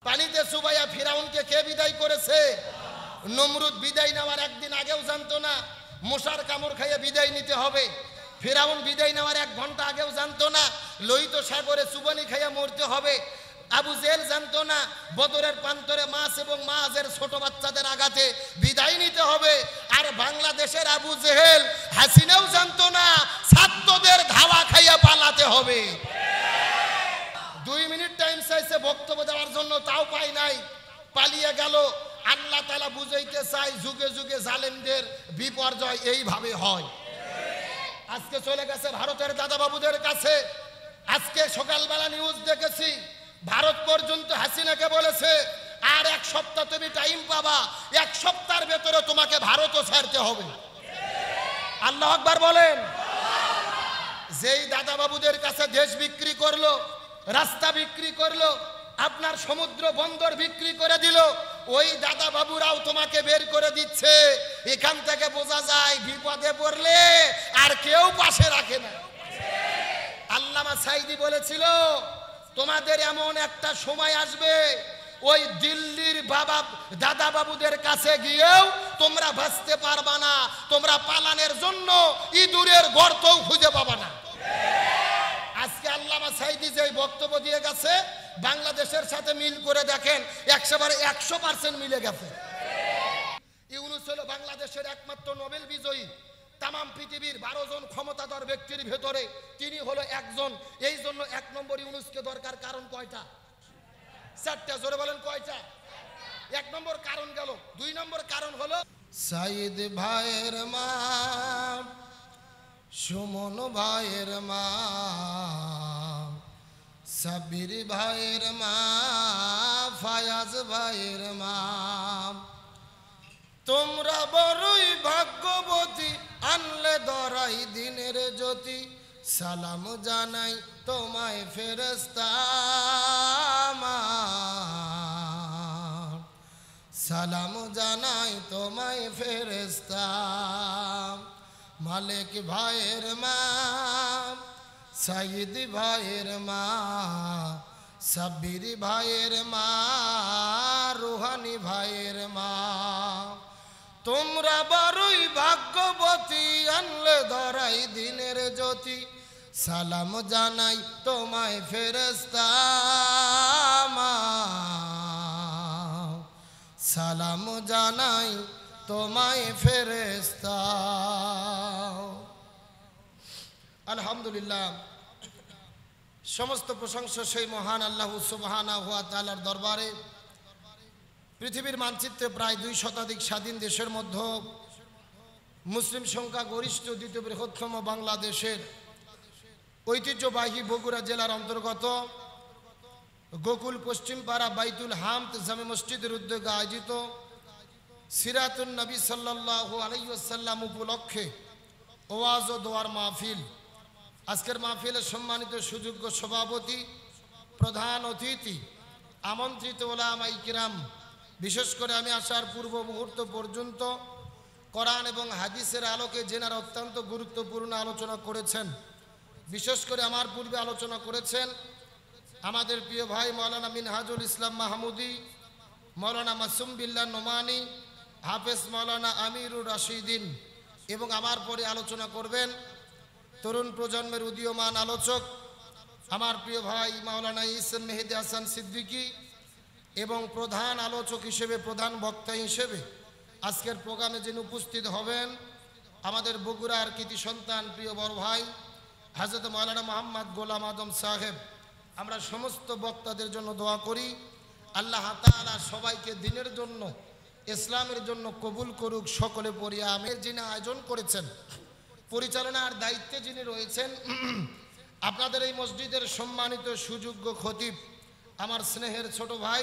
পানিতে চুবাইয়া ফিরাউনকে কে বিদায় করেছে? নমরুদ বিদায় নেওয়ার একদিন আগেও জানতো না মশার কামড় খাইয়ে বিদায় নিতে হবে। ফিরাউন বিদায় নেওয়ার 1 ঘন্টা আগেও জানতো না লোহিত সাগরে চুবানি খাইয়া মরতে হবে। আবু জেহেল জানতো না বদরের প্রান্তরে মাছ এবং মাছের ছোট বাচ্চাদের আঘাতে বিদায় নিতে হবে। আর বাংলাদেশের আবু জেহেল হাসিনাও জানতো না ছাত্রদের ধাওয়া খাইয়া পালাতে হবে। 2 মিনিট টাইম চাইছে বক্তব্য দেওয়ার জন্য, তাও পাই নাই, পালিয়ে গেল। আল্লাহ তাআলা বুঝাইতে চাই যুগে যুগে জালেমদের বিপর্যয় এইভাবে হয়। আজকে চলে গেছে ভারতের দাদা বাবুদের কাছে। আজকে সকালবেলা নিউজ দেখেছি ভারত পর্যন্ত হাসিনাকে বলেছে আর 1 সপ্তাহ তুমি টাইম পাবা, 1 সপ্তাহের ভেতরে তোমাকে ভারতও ছাড়তে হবে। আল্লাহু আকবার বলেন। যেই দাদা বাবুদের কাছে দেশ বিক্রি করলো, রাস্তা বিক্রি করলো, আপনার সমুদ্র বন্দর বিক্রি করে দিল, ওই দাদা বাবুরাও তোমাকে বের করে দিচ্ছে। এখান থেকে বোঝা যায় বিপদে পড়লে আর কেউ পাশে রাখে না। আল্লামা সাঈদী বলেছিল তোমাদের এমন একটা সময় আসবে ওই দিল্লির বাবা দাদা বাবুদের কাছে গিয়েও তোমরা বাঁচতে পারবা না, তোমরা পালানের জন্য ইঁদুরের গর্তও খুঁজে পাবা না। আজকে আল্লামা সাঈদী যে বক্তব্য দিয়ে গেছে বাংলাদেশের সাথে মিল করে দেখেন 100% মিলে গেছে। ইউনূস হলো বাংলাদেশের একমাত্র নোবেল বিজয়ী। তামাম পৃথিবীর 12 জন ক্ষমতাধর ব্যক্তির ভেতরে তিনি হলো একজন। এই জন্য 1 নম্বর ইউনূসকে দরকার। কারণ কয়টা? 4টা। জোরে বলেন কয়টা? 1 নম্বর কারণ গেল। 2 নম্বর কারণ হলো সাঈদ ভাইয়ের মা, সুমন ভাইয়ের মা, সাব্বির ভাইয়ের মা, ফায়াজ ভাইয়ের মা, তোমরা বড়ই ভাগ্যবতী, আনলে ধরাই দিনের জ্যোতি, সালাম জানাই তোমায় ফেরেশতা আমার, সালাম জানাই তোমায় ফেরেশতা। মালিক ভাইয়ের মা, সাঈদ ভাইয়ের মা, সাব্বির ভাইয়ের মা, রুহানি ভাইয়ের মা, তোমরা বড়ই ভাগ্যবতী, আনলে ধরাই দিনের জ্যোতি, সালাম জানাই তোমায় ফেরেশতা আমার, সালাম জানাই তোমায় ফেরেশতা। আলহামদুলিল্লাহ, সমস্ত প্রশংসা সেই মহান আল্লাহ সুবহানাহু ওয়া তাআলার দরবারে। পৃথিবীর মানচিত্রে প্রায় 2 শতাধিক স্বাধীন দেশের মধ্যে মুসলিম সংখ্যা গরিষ্ঠ দ্বিতীয় বৃহত্তম বাংলাদেশের ঐতিহ্যবাহী বগুড়া জেলার অন্তর্গত গোকুল পশ্চিমপাড়া বাইতুল হামদ জামে মসজিদের উদ্যোগে আয়োজিত সিরাতুন নবী সাল্লাল্লাহু আলাইহি ওয়াসাল্লাম উপলক্ষে ওয়াজ ও দোয়ার মাহফিল। আজকের মাহফিলের সম্মানিত সুযোগ্য সভাপতি, প্রধান অতিথি, আমন্ত্রিত উলামায়ে কিরাম, বিশেষ করে আমি আসার পূর্ব মুহূর্ত পর্যন্ত কোরআন এবং হাদিসের আলোকে জেনার অত্যন্ত গুরুত্বপূর্ণ আলোচনা করেছেন। বিশেষ করে আমার পূর্বে আলোচনা করেছেন আমাদের প্রিয় ভাই মাওলানা মিনহাজুল ইসলাম মাহমুদি, মাওলানা মাসুম বিল্লাহ নোমানি, হাফেজ মাওলানা আমিরুর রাশিদিন, এবং আমার পরে আলোচনা করবেন তরুণ প্রজন্মের উদীয়মান আলোচক আমার প্রিয় ভাই মাওলানা ইসেন মেহেদি হাসান সিদ্দিকী, এবং প্রধান আলোচক হিসেবে, প্রধান বক্তা হিসেবে আজকের প্রোগ্রামে যিনি উপস্থিত হবেন আমাদের বগুড়ার কৃতি সন্তান প্রিয় বড় ভাই হযরত মাওলানা মোহাম্মদ গোলাম আজম সাহেব। আমরা সমস্ত বক্তাদের জন্য দোয়া করি আল্লাহ তাআলা সবাইকে দ্বীনের জন্য, ইসলামের জন্য কবুল করুক। সকলে পড়ি আমিন। যিনি আয়োজন করেছেন, পরিচালনার দায়িত্বে যিনি রয়েছেন, আপনাদের এই মসজিদের সম্মানিত সুযোগ্য খতিব, আমার স্নেহের ছোট ভাই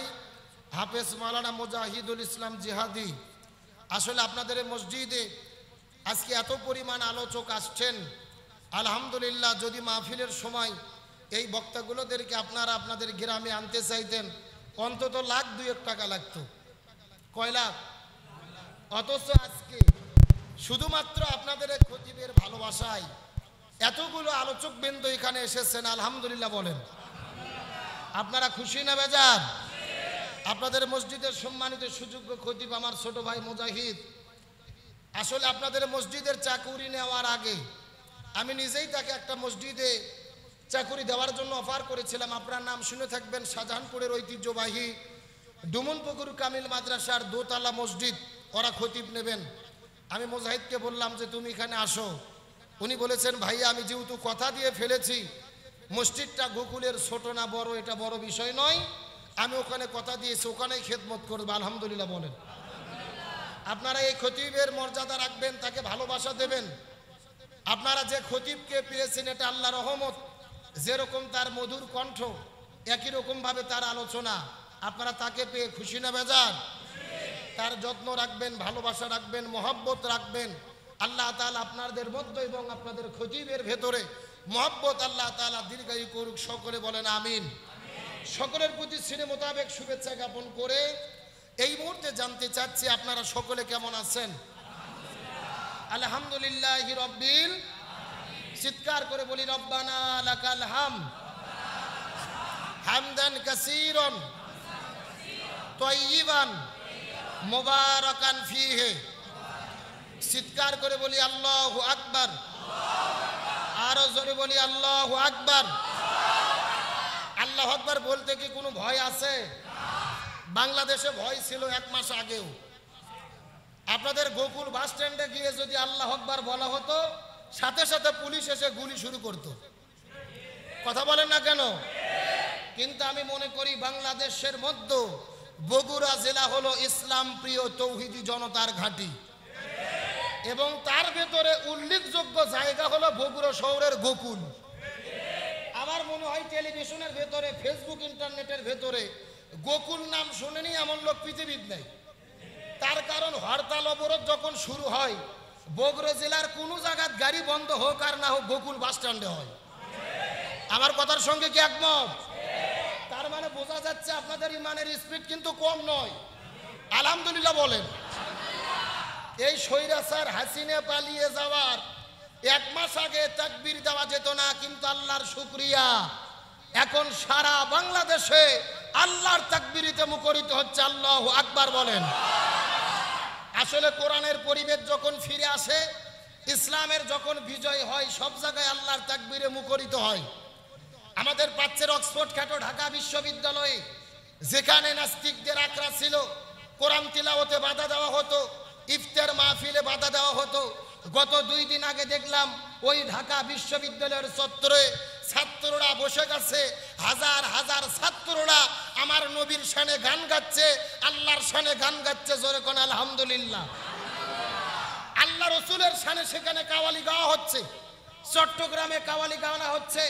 হাফেজ মাওলানা মুজাহিদুল ইসলাম জিহাদি। আসলে আপনাদের এই মসজিদে আজকে এত পরিমাণ আলোচক আসছেন, আলহামদুলিল্লাহ। যদি মাহফিলের সময় এই বক্তাগুলোদেরকে আপনারা আপনাদের গ্রামে আনতে চাইতেন অন্তত 1,00,000-2 টাকা লাগতো। কয় লাখ? অথচ আজকে শুধুমাত্র আপনাদের এই খতিবের ভালোবাসায় এতগুলো আলোচক বৃন্দ এখানে এসেছেন, আলহামদুলিল্লাহ বলেন। আপনারা খুশি না বেজার? আপনাদের মসজিদের সম্মানিত সুযোগ্য খতিব আমার ছোট ভাই মুজাহিদ, আসলে আপনাদের মসজিদের চাকুরি নেওয়ার আগে আমি নিজেই তাকে একটা মসজিদে চাকুরি দেওয়ার জন্য অফার করেছিলাম। আপনার নাম শুনে থাকবেন, শাহজাহানপুরের ঐতিহ্যবাহী ডুমনপুকুর কামিল মাদ্রাসার দোতলা মসজিদ, ওরা খতিব নেবেন। আমি মুজাহিদকে বললাম যে তুমি এখানে আসো। উনি বলেছেন ভাইয়া আমি যেহেতু কথা দিয়ে ফেলেছি, মসজিদটা গোকুলের ছোট না বড় এটা বড় বিষয় নয়, আমি ওখানে কথা দিয়েছি, ওখানেই খেদমত করবো। আলহামদুলিল্লাহ বলেন। আপনারা এই খতিবের মর্যাদা রাখবেন, তাকে ভালোবাসা দেবেন। আপনারা যে খতিবকে পেয়েছেন এটা আল্লাহর রহমত, যেরকম তার মধুর কণ্ঠ একই রকম ভাবে তার আলোচনা, আপনারা তাকে পেয়ে খুশি না বেজার? তার যত্ন রাখবেন, ভালোবাসা রাখবেন, মহব্বত রাখবেন। আল্লাহ তাআলা আপনাদের মধ্যে এবং আপনাদের খতিবের ভেতরে মহব্বত আল্লাহ তাআলা দীর্ঘায়ু করুক। সকলে বলেন আমিন। সকলের প্রতি স্নেহ মোতাবেক শুভেচ্ছা জ্ঞাপন করে এই মুহূর্তে জানতে চাচ্ছি আপনারা সকলে কেমন আছেন? আলহামদুলিল্লাহি রাব্বিল আলামিন। চিৎকার করে বলি রব্বানা লাকাল হামদ হামদান কাসীরান তাইয়িবান মুবারাকান ফীহি। চিৎকার করে বলি আল্লাহু আকবার। আরো জোরে বলি আল্লাহু আকবার। আল্লাহু আকবার বলতে কি কোনো ভয় আছে? বাংলাদেশে ভয় ছিল 1 মাস আগেও। আপনাদের গোকুল বাস স্ট্যান্ডে গিয়ে যদি আল্লাহু আকবার বলা হতো, সাথে সাথে পুলিশ এসে গুলি শুরু করত। কথা বলেন না কেন? কিন্তু আমি মনে করি বাংলাদেশের মধ্যে বগুড়া জেলা হলো ইসলাম প্রিয় তৌহিদি জনতার ঘাঁটি, এবং তার ভেতরে উল্লেখযোগ্য জায়গা হলো বগুড়া শহরের গোকুল। আমার মনে হয় টেলিভিশনের ভেতরে, ফেসবুক, ইন্টারনেটের ভেতরে গোকুল নাম শুনেনি এমন লোক পৃথিবীর নেই। তার কারণ হরতাল অবরোধ যখন শুরু হয়, বগুড়া জেলার কোনো জায়গায় গাড়ি বন্ধ হোক আর না হোক গোকুল বাস স্ট্যান্ডে হয়। আমার কথার সঙ্গে কি একমত? তার মানে বোঝা যাচ্ছে আপনাদের ইমানের স্পিড কিন্তু কম নয়। আলহামদুলিল্লাহ বলেন। এই স্বৈরাচার হাসিনা পালিয়ে যাওয়ার 1 মাস আগে তাকবীর দেওয়া যেত না, কিন্তু আল্লাহর শুকরিয়া এখন সারা বাংলাদেশে আল্লাহর তাকবীরিতে মুখরিত হচ্ছে। আল্লাহু আকবার বলেন। আসলে কোরআনের পরিবেশ যখন ফিরে আসে, ইসলামের যখন বিজয় হয়, সব জায়গায় আল্লাহর তাকবীরে মুখরিত হয়। আমাদের প্রাচ্যের অক্সফোর্ড খ্যাত ঢাকা বিশ্ববিদ্যালয়ে যেখানে নাস্তিকদের আখড়া ছিল, কোরআন তিলাওয়াতে বাধা দেওয়া হতো, ইফতার মাহফিলে বাধা দেওয়া হতো। গত 2 দিন আগে দেখলাম ওই ঢাকা বিশ্ববিদ্যালয়ের চত্বরে ছাত্ররা বসে গেছে, হাজার হাজার ছাত্ররা আমার নবীর শানে গান গাচ্ছে, আল্লাহর শানে গান গাচ্ছে। জোরে কোন আলহামদুলিল্লাহ। আল্লাহ রসুলের শানে সেখানে কাওয়ালি গাওয়া হচ্ছে, চট্টগ্রামে কাওয়ালি গাওয়া হচ্ছে,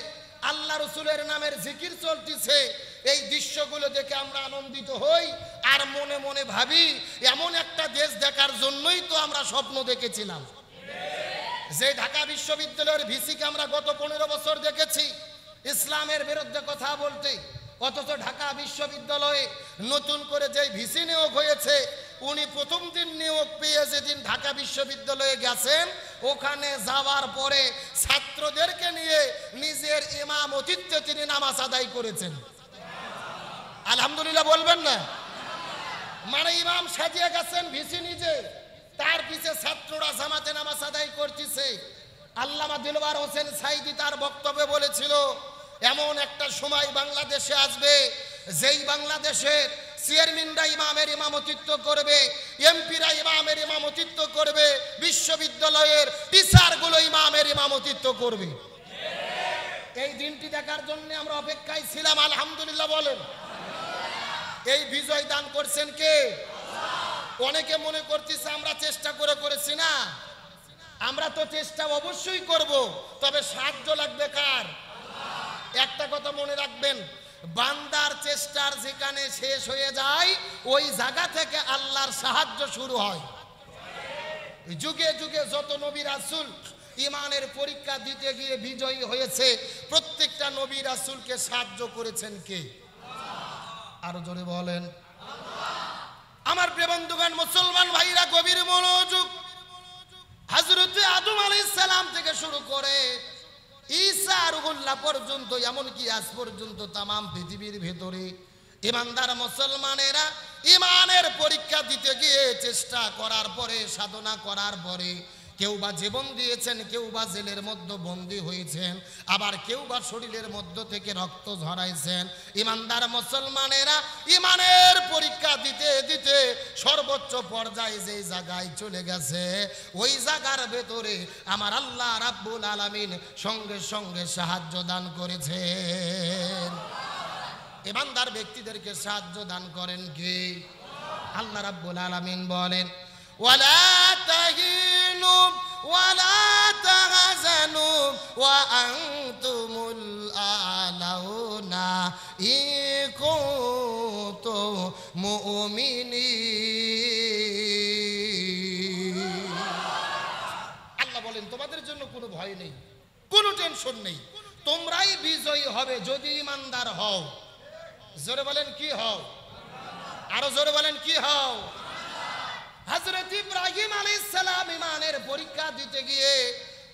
আল্লাহ রসুলের নামের জিকির চলতেছে। এই দৃশ্যগুলো দেখে আমরা আনন্দিত হই আর মনে মনে ভাবি এমন একটা দেশ দেখার জন্যই তো আমরা স্বপ্ন দেখেছিলাম। যে ঢাকা বিশ্ববিদ্যালয়ের ভিসিকে আমরা গত 15 বছর দেখেছি ইসলামের বিরুদ্ধে কথা বলতে, অথচ ঢাকা বিশ্ববিদ্যালয়ে নতুন করে যে ভিসি নিয়োগ হয়েছে, উনি প্রথম দিন নিয়োগ পেয়ে যেদিন ঢাকা বিশ্ববিদ্যালয়ে গেছেন, ওখানে যাওয়ার পরে ছাত্রদেরকে নিয়ে নিজের ইমামতিত্বে তিনি নামাজ আদায় করেছেন। আলহামদুলিল্লাহ বলবেন না? মানে ইমাম সাজিয়ে গেছেন ভিসি নিজে, তার পিছে ছাত্ররা জামাতে নামাজ আদায় করতেছে। আল্লামা দিলওয়ার হোসেন সাইদি তার বক্তব্যে বলেছিল, এমন একটা সময় বাংলাদেশে আসবে যেই বাংলাদেশের চেয়ারম্যানরা ইমামের ইমামতিত্ব করবে, এমপিরা ইমামের ইমামতিত্ব করবে, বিশ্ববিদ্যালয়ের টিচারগুলো ইমামের ইমামতিত্ব করবে। এই দিনটি দেখার জন্য আমরা অপেক্ষায় ছিলাম। আলহামদুলিল্লাহ বলেন। এই বিজয় দান করছেন কে? অনেকে মনে করতেছে আমরা চেষ্টা করেছি না। আমরা তো চেষ্টা অবশ্যই করব, তবে সাহায্য লাগবে কার? একটা কথা মনে রাখবেন, বান্দার চেষ্টার যেখানে শেষ হয়ে যায়, ওই জায়গা থেকে আল্লাহর সাহায্য শুরু হয়। যুগে যুগে যত নবী রাসূল ইমানের পরীক্ষা দিতে গিয়ে বিজয়ী হয়েছে, প্রত্যেকটা নবী রাসূলকে সাহায্য করেছেন কে? আরো জোরে বলেন। আমার প্রিয় বন্ধুগণ, মুসলমান ভাইরা গভীর মনোযোগ। হযরত আদম আলাইহিস সালাম থেকে শুরু করে ঈসা রুহুল্লাহ পর্যন্ত, এমনকি আজ পর্যন্ত তামাম পৃথিবীর ভেতরে ইমানদার মুসলমানেরা ইমানের পরীক্ষা দিতে গিয়ে চেষ্টা করার পরে, সাধনা করার পরে কেউ বা জীবন দিয়েছেন, কেউ বা জেলের মধ্যে বন্দী হয়েছেন, আবার কেউ বা শরীরের মধ্য থেকে রক্ত ঝরাইছেন। ইমানদার মুসলমানেরা ইমানের পরীক্ষা দিতে দিতে সর্বোচ্চ পর্যায়ে যে জায়গায় চলে গেছে, ওই জায়গার ভেতরে আমার আল্লাহ রাব্বুল আলামিন সঙ্গে সঙ্গে সাহায্য দান করেছেন। ইমানদার ব্যক্তিদেরকে সাহায্য দান করেন কি? আল্লাহ রাব্বুল আলামিন বলেন, ওয়ালা তাহিনু ওয়ালা তাহজানু ওয়া আনতুমুল আলাউনা ইন কুনতুম মুমিনিন। আল্লাহ বলেন, তোমাদের জন্য কোনো ভয় নেই, কোনো টেনশন নেই, তোমরাই বিজয়ী হবে যদি ইমানদার হও। জোরে বলেন কি হও? আরো জোরে বলেন কি হও? হযরত ইব্রাহিম আলাইহিস সালাম ইমানের পরীক্ষা দিতে গিয়ে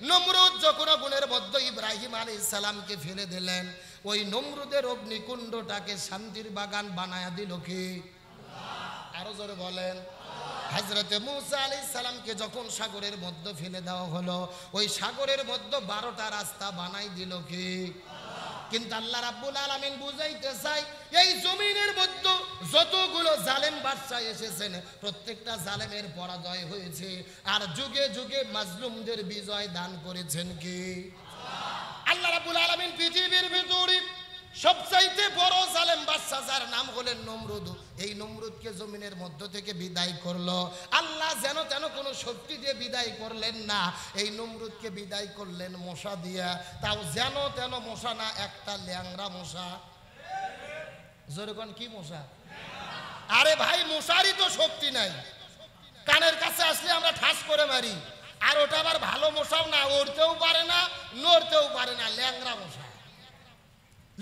নমরুদ যখন আগুনের মধ্যে ইব্রাহিম আলাইহিস সালামকে ফেলে দিলেন, ওই নমরুদের অগ্নিকুণ্ডটাকে শান্তির বাগান বানায়া দিল কি? আরো জোরে বলেন। হযরত মূসা আলাইহিস সালামকে যখন সাগরের মধ্যে ফেলে দেওয়া হলো, ওই সাগরের মধ্যে 12টা রাস্তা বানাই দিল কি? কিন্তু আল্লাহ রাব্বুল আলামিন বুঝাইতে চাই, এই জমিনের মধ্যে যতগুলো জালেম বাদশা এসেছেন, প্রত্যেকটা জালেমের পরাজয় হয়েছে, আর যুগে যুগে মাজলুমদের বিজয় দান করেছেন কি? আল্লাহ রাব্বুল আলামিন পৃথিবীর ভিতরে সবচাইতে বড় জালেম বাদশা যার নাম হলেন নমরুদ, এই নমরুদকে জমিনের মধ্য থেকে বিদায় করলো। আল্লাহ যেন তেন কোনো শক্তি দিয়ে বিদায় করলেন না, এই নমরুদকে বিদায় করলেন মশা দিয়া। তাও যেন তেন মশা না, একটা ল্যাংড়া মশা। যেরকম কি মশা? আরে ভাই, মশারই তো শক্তি নাই, কানের কাছে আসলে আমরা ঠাস করে মারি, আর ওটা আবার ভালো মশাও না, উড়তেও পারে না, নড়তেও পারে না, ল্যাংড়া মশা।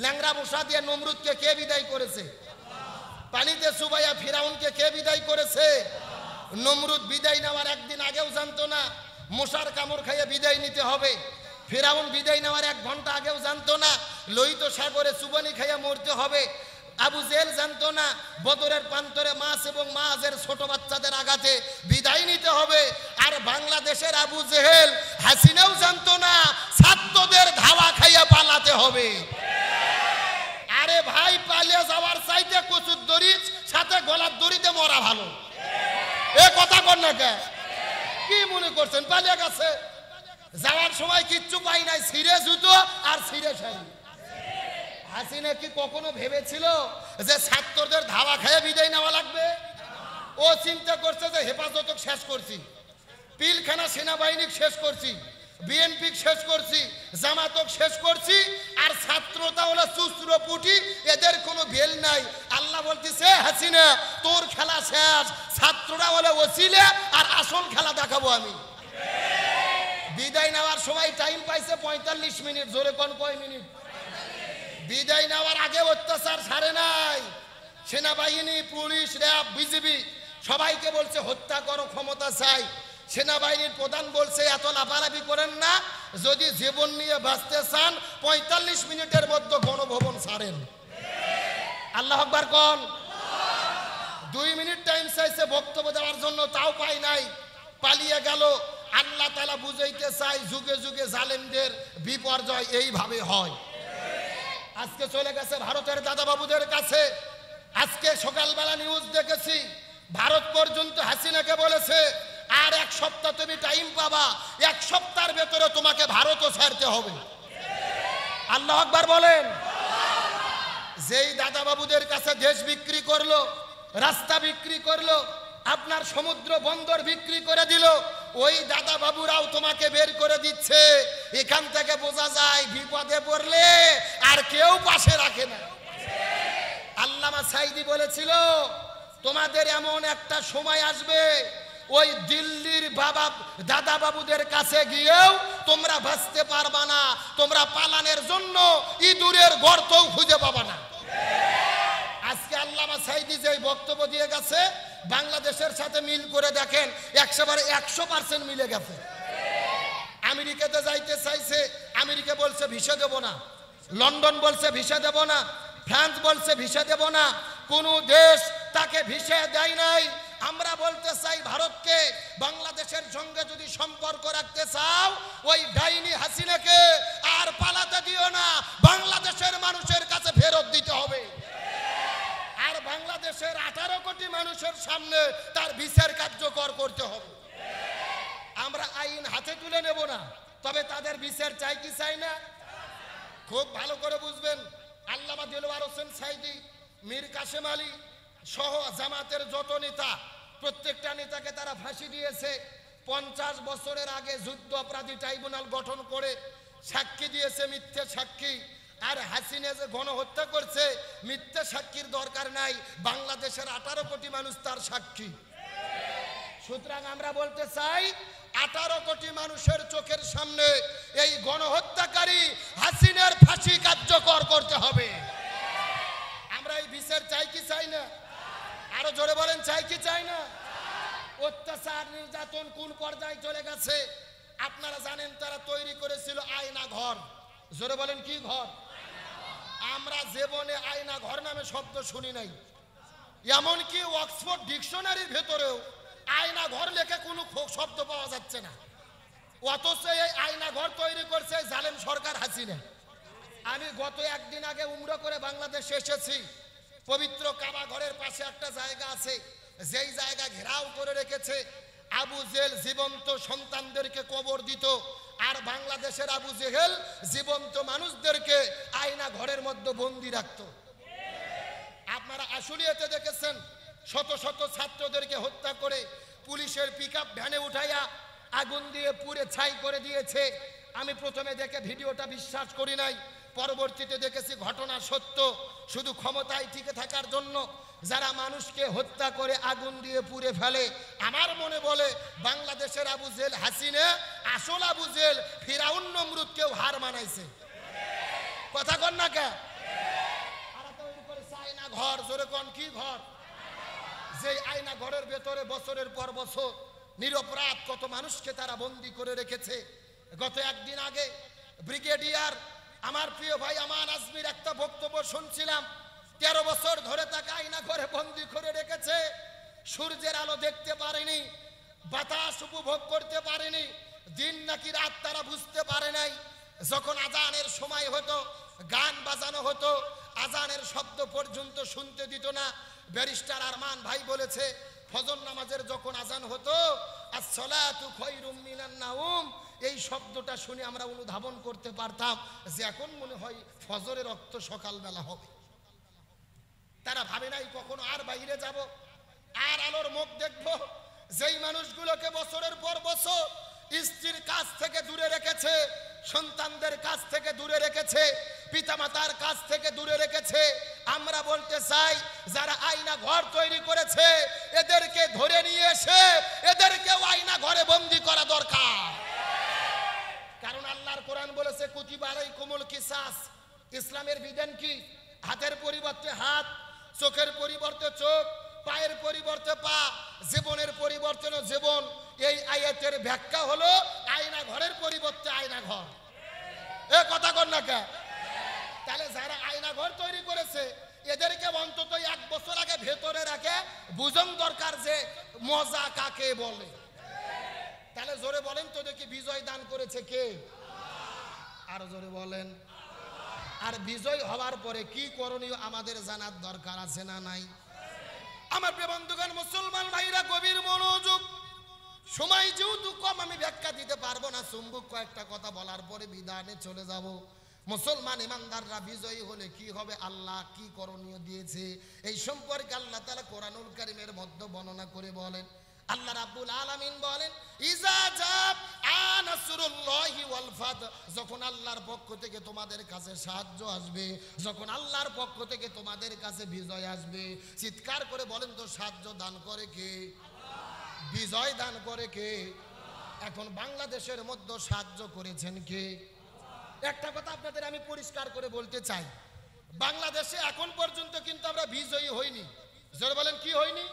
ল্যাংড়া মশা দিয়ে নমরুদকে কে বিদায় করেছে? পানিতে চুবাইয়া ফিরাউনকে কে বিদায় করেছে? নমরুদ বিদায় নেওয়ার একদিন আগেও জানতো না মশার কামড় খাইয়ে বিদায় নিতে হবে। ফিরাউন বিদায় নেওয়ার 1 ঘন্টা আগেও জানতো না লোহিত সাগরে চুবানি খাইয়া মরতে হবে। আবু জেহেল জানতো না বদরের প্রান্তরে মাছ এবং মাছের ছোট বাচ্চাদের আঘাতে বিদায় নিতে হবে। আর বাংলাদেশের আবু জেহেল হাসিনাও জানতো না ছাত্রদের ধাওয়া খাইয়া পালাতে হবে। আরে ভাই, পালিয়ে যাওয়ার চাইতে কচুর দড়ি সাথে গলার দড়িতে মরা ভালো। এ কথা কর না কে? কি মনে করছেন পালিয়ে গেছে? যাওয়ার সময় কিচ্ছু পাই নাই, ছিঁড়ে জুতো আর ছিঁড়ে শাড়ি। হাসিনা কি কখনো ভেবেছিল যে ছাত্রদের ধাওয়া খেয়ে বিদায় নেওয়া লাগবে? ও চিন্তা করছে যে হেফাজত শেষ করছি, পিলখানা সেনাবাহিনী শেষ করছি, বিএনপি শেষ করছি, জামাতক শেষ করছি, আর ছাত্রতা হলো চুস্ত্র পুটি, এদের কোনো বেল নাই। আল্লাহ বলতেছে, হাসিনা তোর খেলা শেষ, ছাত্ররা হলো ওসিলে, আর আসল খেলা দেখাবো আমি। বিদায় নেওয়ার সময় টাইম পাইছে 45 মিনিট। জোরে কোন কয় মিনিট? বিদায় নেওয়ার আগে অত্যাচার ছাড়ে নাই। সেনাবাহিনী, পুলিশ, র্যাব, বিজিবি সবাইকে বলছে হত্যা করো, ক্ষমতা চাই। সেনাবাহিনীর প্রধান বলছে এত লাফালাফি করেন না, যদি জীবন নিয়ে বাঁচতে চান 45 মিনিটের মধ্যে গণভবন ছাড়েন। আল্লাহু আকবার কোন? 2 মিনিট টাইম চাইছে বক্তব্য দেওয়ার জন্য, তাও পাই নাই, পালিয়ে গেল। আল্লাহ তাআলা বুঝাইতে চাই, যুগে যুগে জালেমদের বিপর্যয় এইভাবে হয়। আজকে চলে গেছে ভারতের দাদা বাবুদের কাছে। আজকে সকালবেলা নিউজ দেখেছি, ভারত পর্যন্ত হাসিনাকে বলেছে আর 1 সপ্তাহ তুমি টাইম পাবা, 1 সপ্তাহের ভেতরে তোমাকে ভারতও ছাড়তে হবে। আল্লাহু আকবার বলেন। যেই দাদা বাবুদের কাছে দেশ বিক্রি করলো, রাস্তা বিক্রি করলো, আপনার সমুদ্র বন্দর বিক্রি করে দিল, ওই দাদা বাবুরাও তোমাকে বের করে দিচ্ছে। এখান থেকে বোঝা যায় বিপদে পড়লে আর কেউ পাশে রাখে না। আল্লামা সাইদি বলেছিল, তোমাদের এমন একটা সময় আসবে, ওই দিল্লির বাবা দাদা বাবুদের কাছে গিয়েও তোমরা বাঁচতে পারবা না, তোমরা পালানের জন্য ইঁদুরের গর্তও খুঁজে পাবা না। আজকে আল্লামা সাইদি যে বক্তব্য দিয়ে গেছে, বাংলাদেশের সাথে মিল করে দেখেন, 100% মিলে গেছে। আমেরিকাতে যাইতে চাইছে, আমেরিকা বলছে ভিসা দেব না, লন্ডন বলছে ভিসা দেব না, ফ্রান্স বলছে ভিসা দেব না, কোন দেশ তাকে ভিসা দেয় নাই। আমরা বলতে চাই ভারতকে, বাংলাদেশের সঙ্গে যদি সম্পর্ক রাখতে চাও ওই ডাইনি হাসিনাকে আর পালাতে দিও না, বাংলাদেশের মানুষের কাছে ফেরত দিতে হবে। আর বাংলাদেশের 18 কোটি মানুষের সামনে তার বিচার কার্যকর করতে হবে। আমরা আইন হাতে তুলে নেব না, তবে তাদের বিচার চাই কি চাই না? খুব ভালো করে বুঝবেন, আল্লামা দিলওয়ার হোসেন সাইদি, মীর কাসেম আলী সহ জামাতের যত নেতা, প্রত্যেকটা নেতাকে তারা ফাঁসি দিয়েছে। 50 বছরের আগে যুদ্ধ অপরাধী ট্রাইব্যুনাল গঠন করে সাক্ষী দিয়েছে মিথ্যে সাক্ষী। আর হাসিনা যে গণহত্যা করছে, মিথ্যে সাক্ষীর দরকার নাই, বাংলাদেশের 18 কোটি মানুষ তার সাক্ষী। সুতরাং আমরা বলতে চাই 18 কোটি মানুষের চোখের সামনে এই গণহত্যাকারী হাসিনার ফাঁসি কার্যকর করতে হবে। আমরা এই বিচার চাই কি চাই না? আরো জোরে বলেন, চাই কি চাই না? অত্যাচার নির্যাতন কোন পর্যায়ে চলে গেছে আপনারা জানেন। তারা তৈরি করেছিল আয়না ঘর। জোরে বলেন, কি ঘর? আমরা জীবনে আয়না ঘর নামে শব্দ শুনি নাই। এমনকি অক্সফোর্ড ডিকশনারির ভেতরেও আয়না ঘর লেখে কোনো শব্দ পাওয়া যাচ্ছে না। অথচ এই আয়না ঘর তৈরি করছে জালেম সরকার হাসিনা। আমি গত একদিন আগে উমরা করে বাংলাদেশে এসেছি। পবিত্র কাবা ঘরের পাশে একটা জায়গা আছে, যেই জায়গা ঘেরাও করে রেখেছে আবু জেহেল জীবন্ত সন্তানদেরকে কবর দিত, আর বাংলাদেশের আবু জেহেল জীবন্ত মানুষদেরকে আয়না ঘরের মধ্যে বন্দি রাখত। আপনারা আশুলিয়াতে দেখেছেন শত শত ছাত্রদেরকে হত্যা করে পুলিশের পিকআপ ভ্যানে উঠাইয়া আগুন দিয়ে পুড়ে ছাই করে দিয়েছে। আমি প্রথমে দেখে ভিডিওটা বিশ্বাস করি নাই, পরবর্তীতে দেখেছি ঘটনা সত্য। শুধু ক্ষমতায় টিকে থাকার জন্য যারা মানুষকে হত্যা করে আগুন দিয়ে পুড়ে ফেলে, আমার মনে বলে বাংলাদেশের আবু জেহেল হাসিনা আসল আবু জেহেল ফিরাউন নমরুদকেও হার মানাইছে। কথা কন না কে? আয়না ঘর, জোরে কোন কি ঘর? যে আয়না ঘরের ভেতরে বছরের পর বছর নিরপরাধ কত মানুষকে তারা বন্দী করে রেখেছে। গত একদিন আগে ব্রিগেডিয়ার আমার প্রিয় ভাই আমান আজমির একটা বক্তব্য শুনছিলাম। 13 বছর ধরে তাকে আয়না ঘরে বন্দী করে রেখেছে। সূর্যের আলো দেখতে পারেনি, বাতাস উপভোগ করতে পারেনি, দিন নাকি রাত তারা বুঝতে পারে নাই। যখন আজানের সময় হতো গান বাজানো হতো, আজানের শব্দ পর্যন্ত শুনতে দিত না। ব্যারিস্টার আরমান ভাই বলেছে ফজর নামাজের যখন আজান হতো আসসালাতু খায়রুম মিনান নাওম, এই শব্দটা শুনে আমরা অনুধাবন করতে পারতাম যে এখন মনে হয় ফজরের রক্ত সকালবেলা হবে। তারা ভাবে নাই কখনো আর বাইরে যাব, আর আলোর মুখ দেখবো। যেই মানুষগুলোকে বছরের পর বছর স্ত্রীর কাছ থেকে দূরে রেখেছে, সন্তানদের কাছ থেকে দূরে রেখেছে, পিতামাতার কাছ থেকে দূরে রেখেছে, আমরা বলতে চাই যারা আয়না ঘর তৈরি করেছে এদেরকে ধরে নিয়ে এসে এদেরকেও আয়না ঘরে বন্দী করা দরকার। কারণ আল্লাহর কোরআন বলেছে কুতিবা আলাইকুমুল কিসাস। ইসলামের বিধান কি? হাতের পরিবর্তে হাত, চোখের পরিবর্তে চোখ, পায়ের পরিবর্তে পা, জীবনের পরিবর্তন জীবন। এই আয়াতের ব্যাখ্যা হলো আয়না ঘরের পরিবর্তে আয়না ঘর। এ কথা কর না কে? তাহলে যারা আয়না ঘর তৈরি করেছে এদেরকে অন্তত 1 বছর আগে ভেতরে রাখে বুঝন দরকার যে মজা কাকে বলে। তাহলে জোরে বলেন তো দেখি, বিজয় দান করেছে কে? আরো জোরে বলেন। আর বিজয় হওয়ার পরে কি করণীয় আমাদের জানার দরকার আছে না নাই? আমার প্রিয় বন্ধুগণ, মুসলমান ভাইরা গভীর মনোযোগ। সময় যেহেতু কম আমি ব্যাখ্যা দিতে পারবো না, চুম্বক কয়েকটা কথা বলার পরে বিধানে চলে যাব। মুসলমান ইমানদাররা বিজয়ী হলে কি হবে, আল্লাহ কি করণীয় দিয়েছে এই সম্পর্কে আল্লাহ তাআলা কোরআনুল কারীমের মধ্যে বর্ণনা করে বলেন। আল্লাহ রাব্বুল আলামিন বলেন ইজা জাব আনাসরুল্লাহি ওয়াল ফাত, যখন আল্লাহর পক্ষ থেকে তোমাদের কাছে সাহায্য আসবে, যখন আল্লাহর পক্ষ থেকে তোমাদের কাছে বিজয় আসবে, চিৎকার করে বলেন তো সাহায্য দান করে কে? বিজয় দান করে কে? এখন বাংলাদেশের মধ্যে সাহায্য করেছেন কে? একটা কথা আপনাদের আমি পরিষ্কার করে বলতে চাই, বাংলাদেশে এখন পর্যন্ত কিন্তু আমরা বিজয়ী হইনি। জোরে বলেন কি হইনি?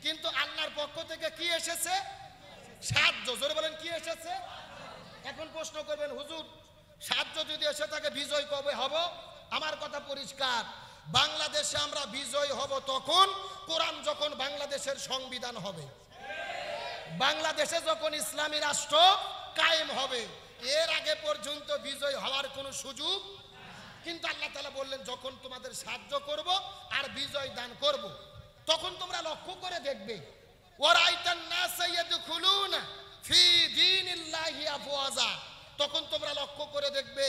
কিন্তু আল্লাহর পক্ষ থেকে কি এসেছে? সাহায্য। জোরে বলেন কি এসেছে? এখন প্রশ্ন করবেন হুজুর সাহায্য যদি এসে থাকে বিজয় কবে হব? আমার কথা পরিষ্কার, বাংলাদেশে আমরা বিজয় হব তখন কোরআন যখন বাংলাদেশের সংবিধান হবে, বাংলাদেশে যখন ইসলামী রাষ্ট্র কায়েম হবে। এর আগে পর্যন্ত বিজয় হওয়ার কোনো সুযোগ। কিন্তু আল্লাহ তাআলা বললেন যখন তোমাদের সাহায্য করব আর বিজয় দান করব, তখন তোমরা লক্ষ্য করে দেখবে ওয়ারাইতান নাস ইয়াদখুলুনা ফি দীনিল্লাহি আফওয়াজা, তখন তোমরা লক্ষ্য করে দেখবে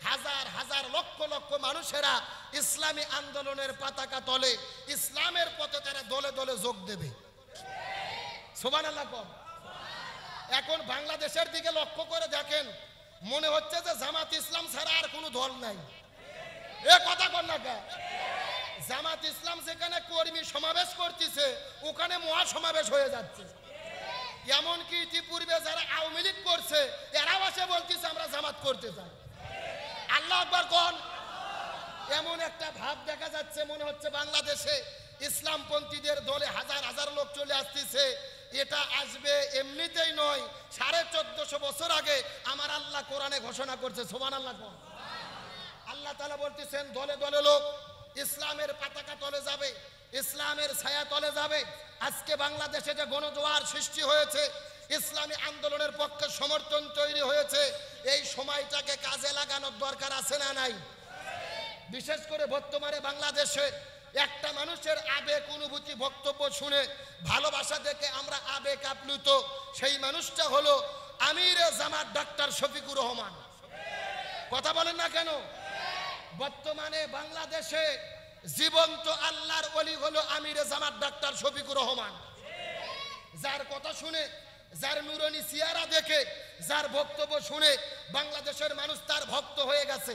হাজার হাজার লক্ষ লক্ষ মানুষেরা ইসলামী আন্দোলনের পতাকা তলে ইসলামের পথে তারা দলে দলে যোগ দেবে। সুবহানাল্লাহ কম। এখন বাংলাদেশের দিকে লক্ষ্য করে দেখেন, মনে হচ্ছে যে জামাত ইসলাম ছাড়া আর কোনো দল নাই। এ কথা কন না কে? জামাত ইসলাম যেখানে কর্মী সমাবেশ করতেছে ওখানে মহাসমাবেশ হয়ে যাচ্ছে। এমনকি ইতিপূর্বে যারা আওয়ামী লীগ করছে এরাও এসে বলতেছে আমরা জামাত করতে চাই। আল্লাহু আকবার কোন। এমন একটা ভাব দেখা যাচ্ছে, মনে হচ্ছে বাংলাদেশে ইসলামপন্থীদের দলে হাজার হাজার লোক চলে আসতেছে। এটা আসবে এমনিতেই নয়, 1450 বছর আগে আমার আল্লাহ কোরআনে ঘোষণা করছে। সুবহানাল্লাহ কোন। আল্লাহ তাআলা বলতেছেন দলে দলে লোক ইসলামের পতাকা তলে যাবে, ইসলামের ছায়া তলে যাবে। আজকে বাংলাদেশে যে গণজোয়ার সৃষ্টি হয়েছে, ইসলামী আন্দোলনের পক্ষে সমর্থন তৈরি হয়েছে, এই সময়টাকে কাজে লাগানোর দরকার আছে না নাই? বিশেষ করে বর্তমানে বাংলাদেশে একটা মানুষের আবেগ অনুভূতি বক্তব্য শুনে ভালোবাসা দেখে আমরা আবেগ আপ্লুত, সেই মানুষটা হলো আমিরে জামাত ডাক্তার শফিকুর রহমান। কথা বলেন না কেন? বর্তমানে বাংলাদেশে জীবন্ত আল্লাহর ওলি হলো আমিরে জামাত ডাক্তার শফিকুর রহমান। যার কথা শুনে, যার নুরানি চেহারা দেখে, যার বক্তব্য শুনে বাংলাদেশের মানুষ তার ভক্ত হয়ে গেছে।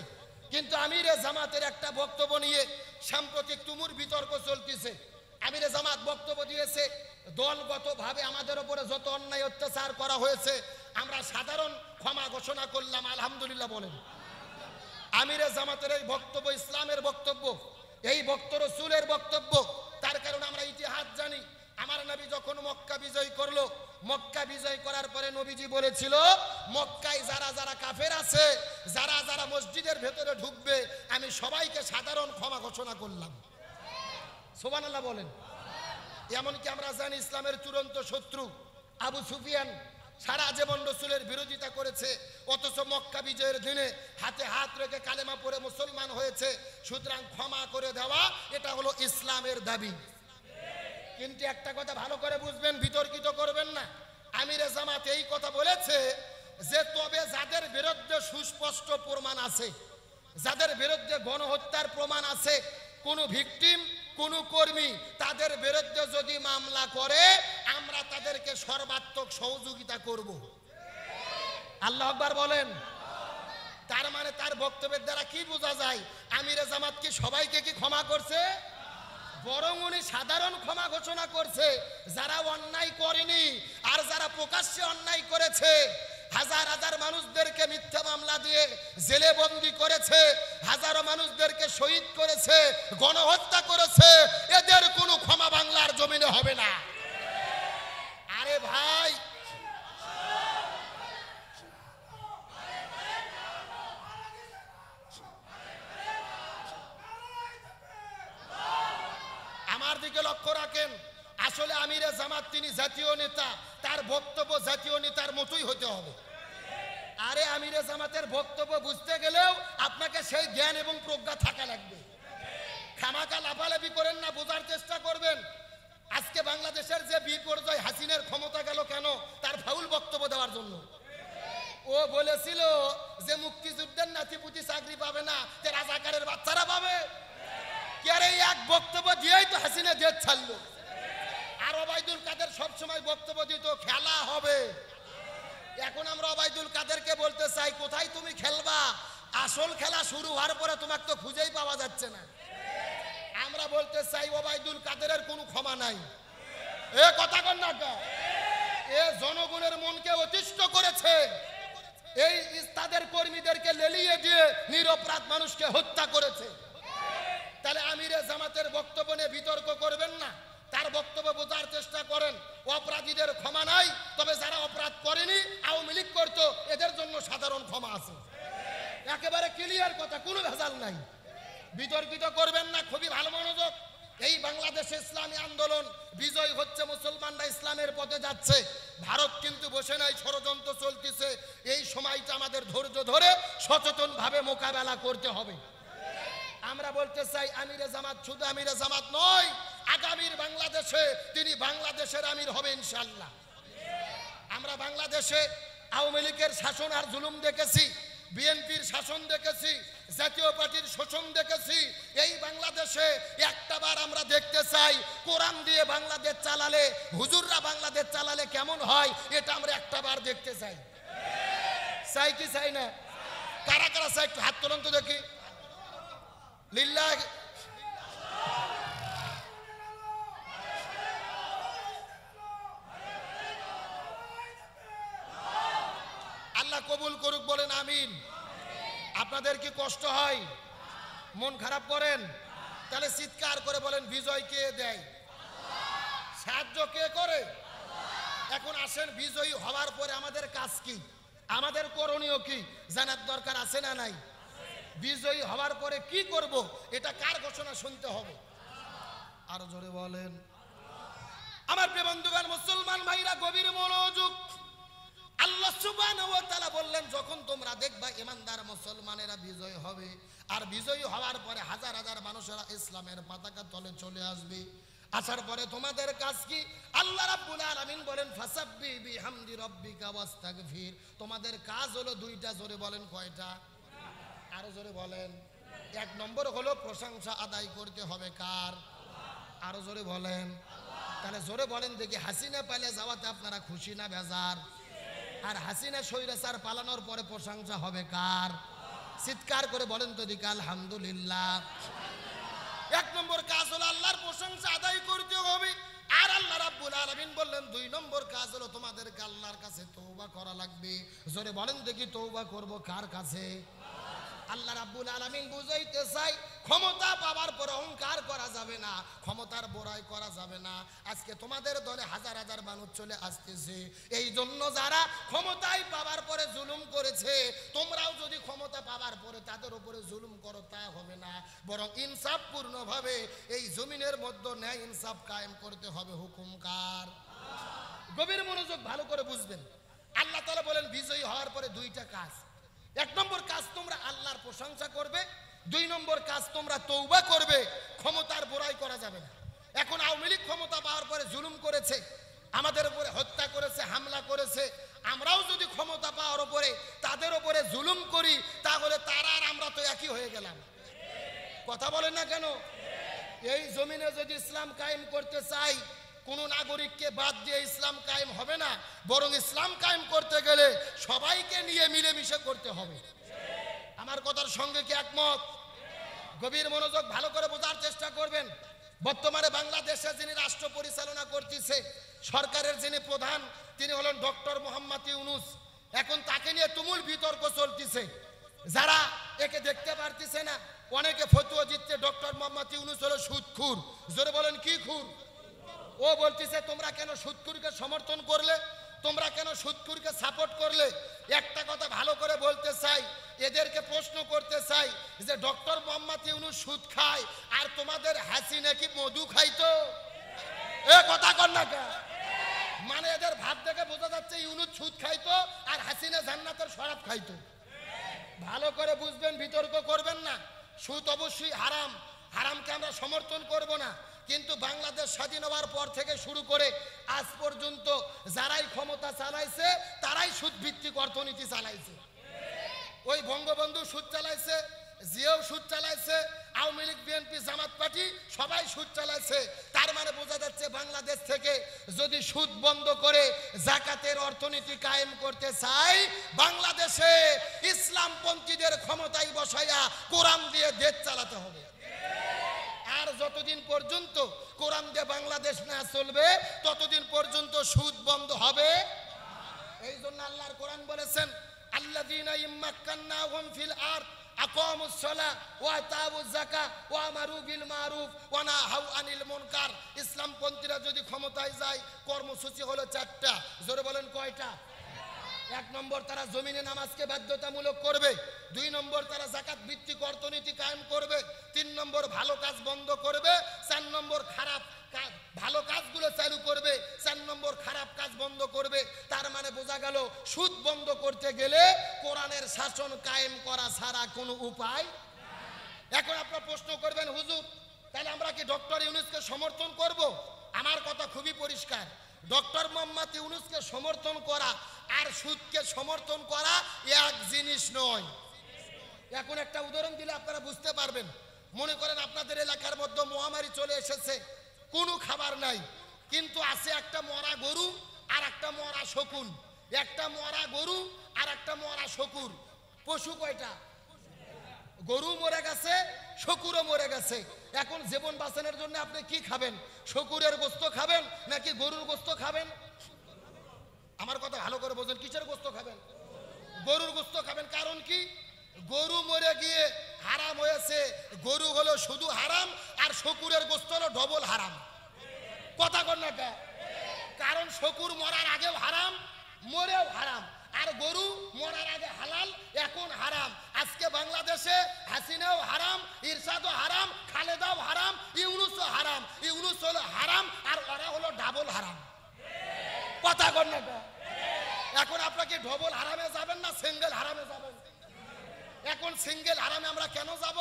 কিন্তু আমিরে জামাতের একটা বক্তব্য নিয়ে সাম্প্রতিক তুমুল বিতর্ক চলতেছে। আমিরে জামাত বক্তব্য দিয়েছে দলগতভাবে আমাদের উপরে যত অন্যায় অত্যাচার করা হয়েছে আমরা সাধারণ ক্ষমা ঘোষণা করলাম, আলহামদুলিল্লাহ বলেন। আমিরে জামাতের এই বক্তব্য ইসলামের বক্তব্য, এই বক্তব্য রাসূলের বক্তব্য। তার কারণে আমরা ইতিহাস জানি। আমার নবী যখন মক্কা বিজয় করলো, মক্কা বিজয় করার পরে নবীজি বলেছিল মক্কায় যারা যারা কাফের আছে, যারা যারা মসজিদের ভেতরে ঢুকবে আমি সবাইকে সাধারণ ক্ষমা ঘোষণা করলাম। সুবহানাল্লাহ বলেন। এমনকি আমরা জানি ইসলামের চূড়ান্ত শত্রু আবু সুফিয়ান সারা জীবন রাসূলের বিরোধিতা করেছে, অথচ মক্কা বিজয়ের দিনে হাতে হাত রেখে কালেমা পড়ে মুসলমান হয়েছে। সুতরাং ক্ষমা করে দেওয়া এটা হলো ইসলামের দাবি। কিন্তু একটা কথা ভালো করে বুঝবেন, বিতর্কিত করবেন না। আমিরে জামাত এই কথা বলেছে যে তবে যাদের বিরুদ্ধে সুস্পষ্ট প্রমাণ আছে, যাদের বিরুদ্ধে গণহত্যার প্রমাণ আছে, কোন ভিকটিম কোন কর্মী তাদের বিরুদ্ধে যদি মামলা করে আমরা তাদেরকে সর্বাত্মক সহযোগিতা করব। আল্লাহু আকবার বলেন। তার মানে তার বক্তব্যের দ্বারা কি বোঝা যায়? আমিরে জামাত কি সবাইকে কি ক্ষমা করছে? বরং উনি সাধারণ ক্ষমা ঘোষণা করছে যারা অন্যায় করেনি, আর যারা প্রকাশ্যে অন্যায় করেছে, হাজার হাজার মানুষদেরকে মিথ্যা মামলা দিয়ে জেলে বন্দী করেছে, হাজারো মানুষদেরকে শহীদ করেছে, গণহত্যা করেছে, এদের কোনো ক্ষমা বাংলার জমিনে হবে না। আরে ভাই, আমার দিকে লক্ষ্য রাখেন। আসলে আমিরে জামাত তিনি জাতীয় নেতা, তার বক্তব্য জাতীয় নেতার মতোই হতে হবে। আরে আমিরে জামাতের বক্তব্য বুঝতে গেলেও আপনাকে সেই জ্ঞান এবং প্রজ্ঞা থাকা লাগবে। খামাকা লাফালাফি করেন না, বোঝার চেষ্টা করবেন। আজকে বাংলাদেশের যে বিপর্যয়, হাসিনার ক্ষমতা গেল কেন? তার ফাউল বক্তব্য দেওয়ার জন্য। ও বলেছিল যে মুক্তিযুদ্ধের নাতিপুতি চাকরি পাবে না, যে রাজাকারের বাচ্চারা পাবে। এই এক বক্তব্য দিয়েই তো হাসিনা দেশ ছাড়লো। আর ওবায়দুল কাদের সবসময় বক্তব্য দিত খেলা হবে। এখন আমরা ওবায়দুল কাদেরকে বলতে চাই কোথায় তুমি খেলবা? আসল খেলা শুরু হওয়ার পরে তোমাকে তো খুঁজেই পাওয়া যাচ্ছে না। আমরা বলতে চাই ওবায়দুল কাদেরের কোনো ক্ষমা নাই। এ কথা কন না, এ জনগণের মনকে অতিষ্ঠ করেছে। এই তাদের কর্মীদেরকে লেলিয়ে দিয়ে নিরপরাধ মানুষকে হত্যা করেছে। তাহলে আমিরে জামাতের বক্তব্য নিয়ে বিতর্ক করবেন না, তার বক্তব্য বোঝার চেষ্টা করেন। অপরাধীদের ক্ষমা নাই, তবে যারা অপরাধ করেনি, আওয়ামী লীগ করতো, এদের জন্য সাধারণ ক্ষমা আছে। একেবারে ক্লিয়ার কথা, কোনো ভেজাল নাই। বিতর্কিত করবেন না, খুবই ভালো ইসলামী আন্দোলন বিজয় হচ্ছে, মুসলমানরা ইসলামের পথে যাচ্ছে, ভারত কিন্তু বসে নাই, ষড়যন্ত্র চলতেছে। এই সময়টা আমাদের ধৈর্য ধরে সচেতনভাবে মোকাবেলা করতে হবে। আমরা বলতে চাই আমিরে জামাত শুধু আমিরে জামাত নয়, আগামীর বাংলাদেশে তিনি বাংলাদেশের আমির হবে ইনশাআল্লাহ। আমরা বাংলাদেশে আওয়ামী লীগের শাসন আর জুলুম দেখেছি, বিএনপির শাসন দেখেছি, জাতীয় পার্টির শোষণ দেখেছি। এই বাংলাদেশে একটাবার আমরা দেখতে চাই কোরআন দিয়ে বাংলাদেশ চালালে, হুজুররা বাংলাদেশ চালালে কেমন হয়, এটা আমরা একটাবার দেখতে চাই। চাই কি চাই না? কারা কারা চাই একটু হাত তোলেন তো দেখি। লিল্লাহ, আল্লাহ কবুল করুক, বলেন আমিন। আপনাদের কি কষ্ট হয়, মন খারাপ করেন? তাহলে চিৎকার করে বলেন বিজয় কে দেয়, সাহায্য কে করে? এখন আসেন, বিজয়ী হওয়ার পরে আমাদের কাজ কি, আমাদের করণীয় কি জানার দরকার আছে না নাই? বিজয়ী হওয়ার পরে কি করব, এটা কার ঘোষণা শুনতে হবে? আরো জোরে বলেন। আমার প্রিয় বন্ধুগণ, মুসলমান ভাইরা গভীর মনোযোগ। আল্লাহ সুবহানাহু ওয়া তাআলা বললেন, যখন তোমরা দেখবা ইমানদার মুসলমানেরা বিজয় হবে, আর বিজয়ী হওয়ার পরে হাজার হাজার মানুষেরা ইসলামের পতাকা তলে চলে আসবে, আসার পরে তোমাদের কাজ কি? আল্লাহ রাব্বুল আলামিন বলেন ফাসাব্বি বিহামদি রাব্বিকা ওয়াস্তাগফির। তোমাদের কাজ হলো দুইটা। জোরে বলেন কয়টা? আরো জোরে বলেন। এক নম্বর হলো প্রশংসা আদায় করতে হবে কার? আরো জোরে বলেন। তাহলে জোরে বলেন দেখি, হাসিনা পালে যাওয়াতে আপনারা খুশি না বেজার? আর হাসিনা স্বৈরাচার পালানোর পরে প্রশংসা হবে কার? চিৎকার করে বলেন তো দিকে আলহামদুলিল্লাহ। এক নম্বর কাজ হলো আল্লাহর প্রশংসা আদায় করতে হবে। আর আল্লাহ রাব্বুল আলামিন বললেন দুই নম্বর কাজ হলো তোমাদেরকে আল্লাহর কাছে তওবা করা লাগবে। জোরে বলেন দেখি, তওবা করব কার কাছে? আল্লাহ রাব্বুল আলামিন বুঝাইতে চাই, ক্ষমতা পাওয়ার পর অহংকার করা যাবে না, ক্ষমতার বড়াই করা যাবে না। আজকে তোমাদের দলে হাজার হাজার মানুষ চলে আসতেছে, এই জন্য যারা ক্ষমতায় পাওয়ার পরে জুলুম করেছে, তোমরাও যদি ক্ষমতা পাওয়ার পরে তাদের উপরে জুলুম করো, তা হবে না। বরং ইনসাফপূর্ণভাবে এই জমিনের মধ্যে ন্যায় ইনসাফ কায়েম করতে হবে। হুকুম কার? গভীর মনোযোগ, ভালো করে বুঝবেন। আল্লাহ তাআলা বলেন বিজয়ী হওয়ার পরে দুইটা কাজ। এক নম্বর কাজ তোমরা আল্লাহর প্রশংসা করবে, দুই নম্বর কাজ তোমরা তওবা করবে। ক্ষমতার বড়াই করা যাবে না। এখন আওয়ামী লীগ ক্ষমতা পাওয়ার পরে জুলুম করেছে, আমাদের উপরে হত্যা করেছে, হামলা করেছে। আমরাও যদি ক্ষমতা পাওয়ার উপরে তাদের উপরে জুলুম করি, তাহলে তারা আর আমরা তো একই হয়ে গেলাম। কথা বলেন না কেন? এই জমিনে যদি ইসলাম কায়েম করতে চাই, কোন নাগরিককে বাদ দিয়ে ইসলাম কায়েম হবে না, বরং ইসলাম কায়েম করতে গেলে সবাইকে নিয়ে মিলেমিশে করতে হবে। আমার কথার সঙ্গে কি একমত? গভীর মনোযোগ, ভালো করে বোঝার চেষ্টা করবেন। বর্তমানে বাংলাদেশে যিনি রাষ্ট্র পরিচালনা করতেছে, সরকারের যিনি প্রধান, তিনি হলেন ডক্টর মোহাম্মদ ইউনূস। এখন তাকে নিয়ে তুমুল বিতর্ক চলতেছে। যারা একে দেখতে পারতেছে না, অনেকে ফতোয়া দিচ্ছে ডক্টর মোহাম্মদ ইউনূস হলো সুদখোর। জোরে বলেন কি খুর? ও বলতেছে তোমরা কেন সুদখোরকে সমর্থন করলে, তোমরা কেন সুদখোরকে সাপোর্ট করলে? একটা কথা ভালো করে বলতে চাই, এদেরকে প্রশ্ন করতে চাই যে ডক্টর মোহাম্মদ ইউনূস সুদ খায়, আর তোমাদের হাসিনা কি মধু খাইতো? এ কথা কর না কেন? মানে এদের ভাব দেখে বোঝা যাচ্ছে ইউনূস সুদ খাইতো আর হাসিনা জান্নাতের শরাব খাইতো। ভালো করে বুঝবেন, বিতর্ক করবেন না। সুদ অবশ্যই হারাম, হারামকে আমরা সমর্থন করব না। কিন্তু বাংলাদেশ স্বাধীন হওয়ার পর থেকে শুরু করে আজ পর্যন্ত যারাই ক্ষমতা চালাইছে, তারাই সুদ ভিত্তিক অর্থনীতি চালাইছে। ওই বঙ্গবন্ধু সুদ চালাইছে, জিয়াও সুদ চালাইছে, আওয়ামী লীগ, বিএনপি, জামাত পার্টি সবাই সুদ চালাইছে। তার মানে বোঝা যাচ্ছে বাংলাদেশ থেকে যদি সুদ বন্ধ করে যাকাতের অর্থনীতি কায়েম করতে চাই, বাংলাদেশে ইসলামপন্থীদের ক্ষমতায় বসাইয়া কোরআন দিয়ে দেশ চালাতে হবে। আর যতদিন পর্যন্ত কোরআন দিয়ে বাংলাদেশ না চলবে, ততদিন পর্যন্ত সুদ বন্ধ হবে। এই জন্য আল্লাহর কোরআন বলেছেন, আল্লাযীনা ইম্মাক্কান্নাহুম ফিল আরদ আকামুস সালাহ ওয়া আতাউয যাকাত ওয়া আমারু বিল মারুফ ওয়া নাহাউ আনিল মুনকার। ইসলামপন্থীরা যদি ক্ষমতায় যায়, কর্মসূচি হলো চারটা। জোরে বলেন কয়টা? এক নম্বর, তারা জমিনে নামাজকে বাধ্যতামূলক করবে। দুই নম্বর, তারা যাকাত ভিত্তিক অর্থনীতি কায়েম করবে। তিন নম্বর, ভালো কাজ বন্ধ করবে। চার নম্বর, খারাপ ভালো কাজগুলো চালু করবে, 4 নম্বর খারাপ কাজ বন্ধ করবে। তার মানে বোঝা গেল সুদ বন্ধ করতে গেলে কোরআনের শাসন কায়েম করা ছাড়া কোনো উপায়। এখন আপনারা প্রশ্ন করবেন, হুজুর তাহলে আমরা কি ডক্টর ইউনূসকে সমর্থন করব? আমার কথা খুবই পরিষ্কার, ডক্টর মোহাম্মদ ইউনূসকে সমর্থন করা আর সুদকে সমর্থন করা এক জিনিস নয়। এখন একটা উদাহরণ দিলে আপনারা বুঝতে পারবেন। মনে করেন আপনাদের এলাকার মধ্যে মহামারী চলে এসেছে, কোনো খাবার নাই, কিন্তু আছে একটা মরা গরু আর একটা মরা শকুন। একটা মরা গরু আর একটা মরা শকুর। পশু কয়টা? গরু মরে গেছে, শকুরও মরে গেছে। এখন জীবন বাঁচানোর জন্য আপনি কি খাবেন? শকুরের গোস্ত খাবেন নাকি গরুর গোস্ত খাবেন? আমার কথা ভালো করে বোঝেন, কিসের গোস্ত খাবেন? গরুর গোস্ত খাবেন। কারণ কি? গরু মরে গিয়ে হারাম হয়েছে, গরু হলো শুধু হারাম আর শকুরের গোস্ত হলো ডবল হারাম। কথা কর না কে? কারণ শকুর মরার আগেও হারাম, মরেও হারাম, আর গরু মরার আগে হালাল, এখন হারাম। আজকে বাংলাদেশে হাসিনাও হারাম, ইরশাদও হারাম, খালেদাও হারাম, ইউনূসও হারাম। ইউনূস হলো হারাম আর ওরা হলো ডাবল হারাম। কথা কর না কে? এখন আপনাকে ডবল হারামে যাবেন না সিঙ্গেল হারামে যাবেন? এখন সিঙ্গেল হারামে আমরা কেন যাব?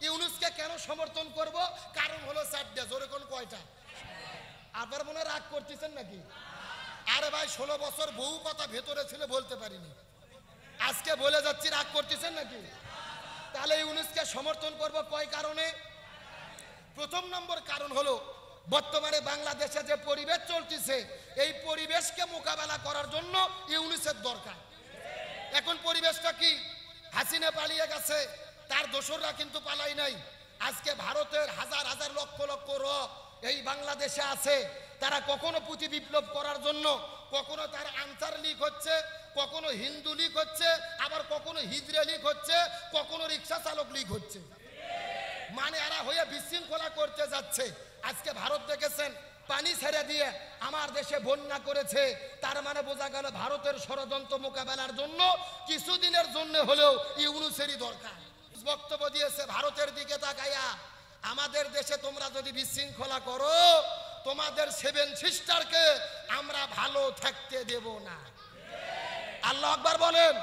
ইউনূসকে কেন সমর্থন করব? কারণ হলো 4টা। জোরে কোন কয়টা? আবার মনে রাগ করতেছেন নাকি? আরে ভাই 16 বছর বহু কথা ভেতরে ছিল বলতে পারিনি, আজকে বলে যাচ্ছি, রাগ করতেছেন নাকি? তাহলে ইউনূসকে সমর্থন করব কয় কারণে? প্রথম নম্বর কারণ হলো বর্তমানে বাংলাদেশে যে পরিবেশ চলতেছে, এই পরিবেশকে মোকাবেলা করার জন্য ইউনূসের দরকার। এখন পরিবেশটা কি? হাসিনা পালিয়ে গেছে, তার দোসররা কিন্তু পালাই নাই। আজকে ভারতের হাজার হাজার লক্ষ লক্ষ র এই বাংলাদেশে আছে। তারা কখনো পুঁথি বিপ্লব করার জন্য, কখনো তার আনসার লীগ হচ্ছে, কখনো হিন্দু লীগ হচ্ছে, আবার কখনো হিজড়ে লীগ হচ্ছে, কখনো রিক্সা চালক লীগ হচ্ছে। মানে এরা হয়ে বিশৃঙ্খলা করতে যাচ্ছে। আজকে ভারত দেখেছেন পানি ছেড়ে দিয়ে আমার দেশে বন্যা করেছে। তার মানে বোঝা গেল ভারতের ষড়যন্ত্র মোকাবেলার জন্য কিছুদিনের জন্য হলেও ইউনূসেরই দরকার। বক্তব্য দিয়েছে ভারতের দিকে তাকাইয়া, আমাদের দেশে তোমরা যদি বিশৃঙ্খলা করো, তোমাদের 7 সিস্টারকে আমরা ভালো থাকতে দেব না। আল্লাহু আকবার বলেন।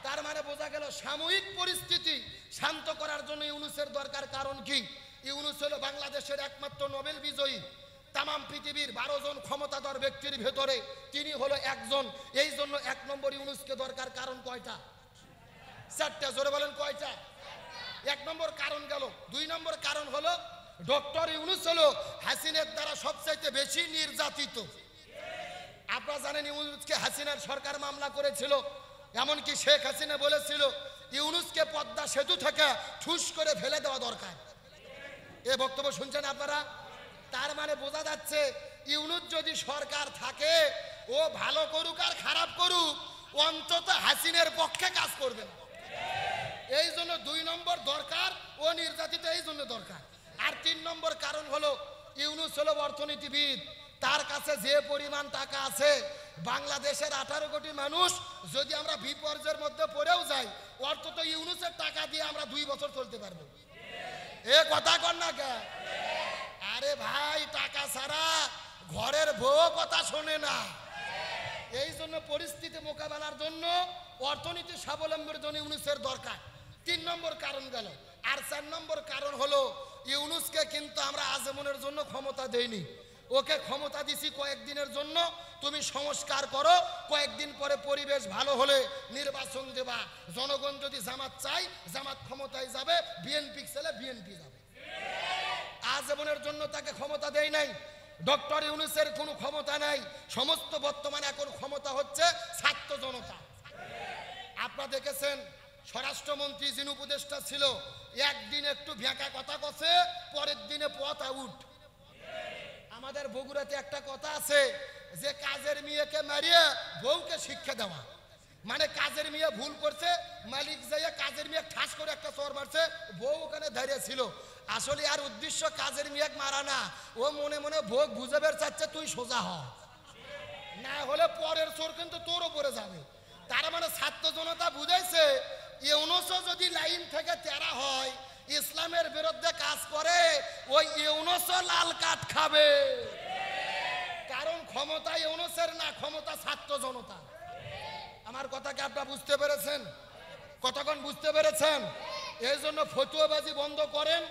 তার মানে বোঝা গেল সাময়িক পরিস্থিতি শান্ত করার জন্য ইউনূসের দরকার। কারণ কি? ইউনূস হলো বাংলাদেশের একমাত্র নোবেল বিজয়ী। তামাম পৃথিবীর 12 জন ক্ষমতাধর ব্যক্তির ভেতরে তিনি হলো একজন। এই জন্য 1 নম্বর ইউনূসকে দরকার। কারণ কয়টা? 4টা। জোরে বলেন কয়টা? 1 নম্বর কারণ গেল। 2 নম্বর কারণ হলো ডক্টর ইউনূস হলো হাসিনার দ্বারা সবচাইতে বেশি নির্যাতিত। আপনারা জানেন ইউনূসকে হাসিনার সরকার মামলা করেছিল, এমনকি শেখ হাসিনা বলেছিল ইউনূসকে পদ্মা সেতু থেকে ঠুস করে ফেলে দেওয়া দরকার। এ বক্তব্য শুনছেন আপনারা? তার মানে বোঝা যাচ্ছে ইউনূস যদি সরকার থাকে, ও ভালো করুক আর খারাপ করুক, অন্তত হাসিনের পক্ষে কাজ করবে না। এই জন্য 2 নম্বর দরকার, ও নির্যাতিত এই জন্য দরকার। আর 3 নম্বর কারণ হলো ইউনূস হলো অর্থনীতিবিদ। তার কাছে যে পরিমাণ টাকা আছে, বাংলাদেশের 18 কোটি মানুষ যদি আমরা বিপর্যয়ের মধ্যে পড়েও যাই, অন্তত ইউনূসের টাকা দিয়ে আমরা 2 বছর চলতে পারবো। এ কথা কর না কে? আরে ভাই, টাকা ছাড়া ঘরের বউ কথা শোনে না। এই জন্য পরিস্থিতি মোকাবেলার জন্য অর্থনীতি স্বাবলম্বীর জন্য ইউনূসের দরকার। 3 নম্বর কারণ গেল। আর 4 নম্বর কারণ হলো ইউনূসকে কিন্তু আমরা আজীবনের জন্য ক্ষমতা দেইনি। ওকে ক্ষমতা দিছি কয়েকদিনের জন্য, তুমি সংস্কার করো, কয়েকদিন পরে পরিবেশ ভালো হলে নির্বাচন দেবা। জনগণ যদি জামাত চাই, জামাত ক্ষমতায় যাবে, বিএনপি ছেলে বিএনপি যাবে। আজীবনের জন্য তাকে ক্ষমতা দেয় নাই। ডক্টর ইউনূসের কোনো ক্ষমতা নাই। সমস্ত বর্তমানে এখন ক্ষমতা হচ্ছে ছাত্র জনতা। আপনারা দেখেছেন স্বরাষ্ট্রমন্ত্রী যিনি উপদেষ্টা ছিল, একদিন একটু ভেঁকা কথা কছে, পরের দিনে পথ আউট। আমাদের বগুড়াতে একটা কথা আছে যে কাজের মেয়েকে মারিয়ে বউকে শিক্ষা দেওয়া। মানে কাজের মেয়ে ভুল করছে, মালিক যাইয়া কাজের মেয়ে ঠাস করে একটা চর মারছে, বউ ওখানে দাঁড়িয়ে ছিল। আসলে আর উদ্দেশ্য কাজের মেয়ে মারা না, ও মনে মনে ভোগ বুঝাবার চাচ্ছে তুই সোজা হ, না হলে পরের চোর কিন্তু তোর উপরে যাবে। তার মানে ছাত্র জনতা বুঝাইছে ইউনূসও যদি লাইন থেকে তেরা হয়, ইসলামের বিরুদ্ধে কাজ করে ওই ইউনূসও লাল কাঠ খাবে। কারণ ক্ষমতা ইউনূসের না, ক্ষমতা ছাত্র জনতা। আমার কথা কি আপনারা বুঝতে পেরেছেন? কতক্ষণ বুঝতে পেরেছেন? এই জন্য ফতুয়াবাজি বন্ধ করেন।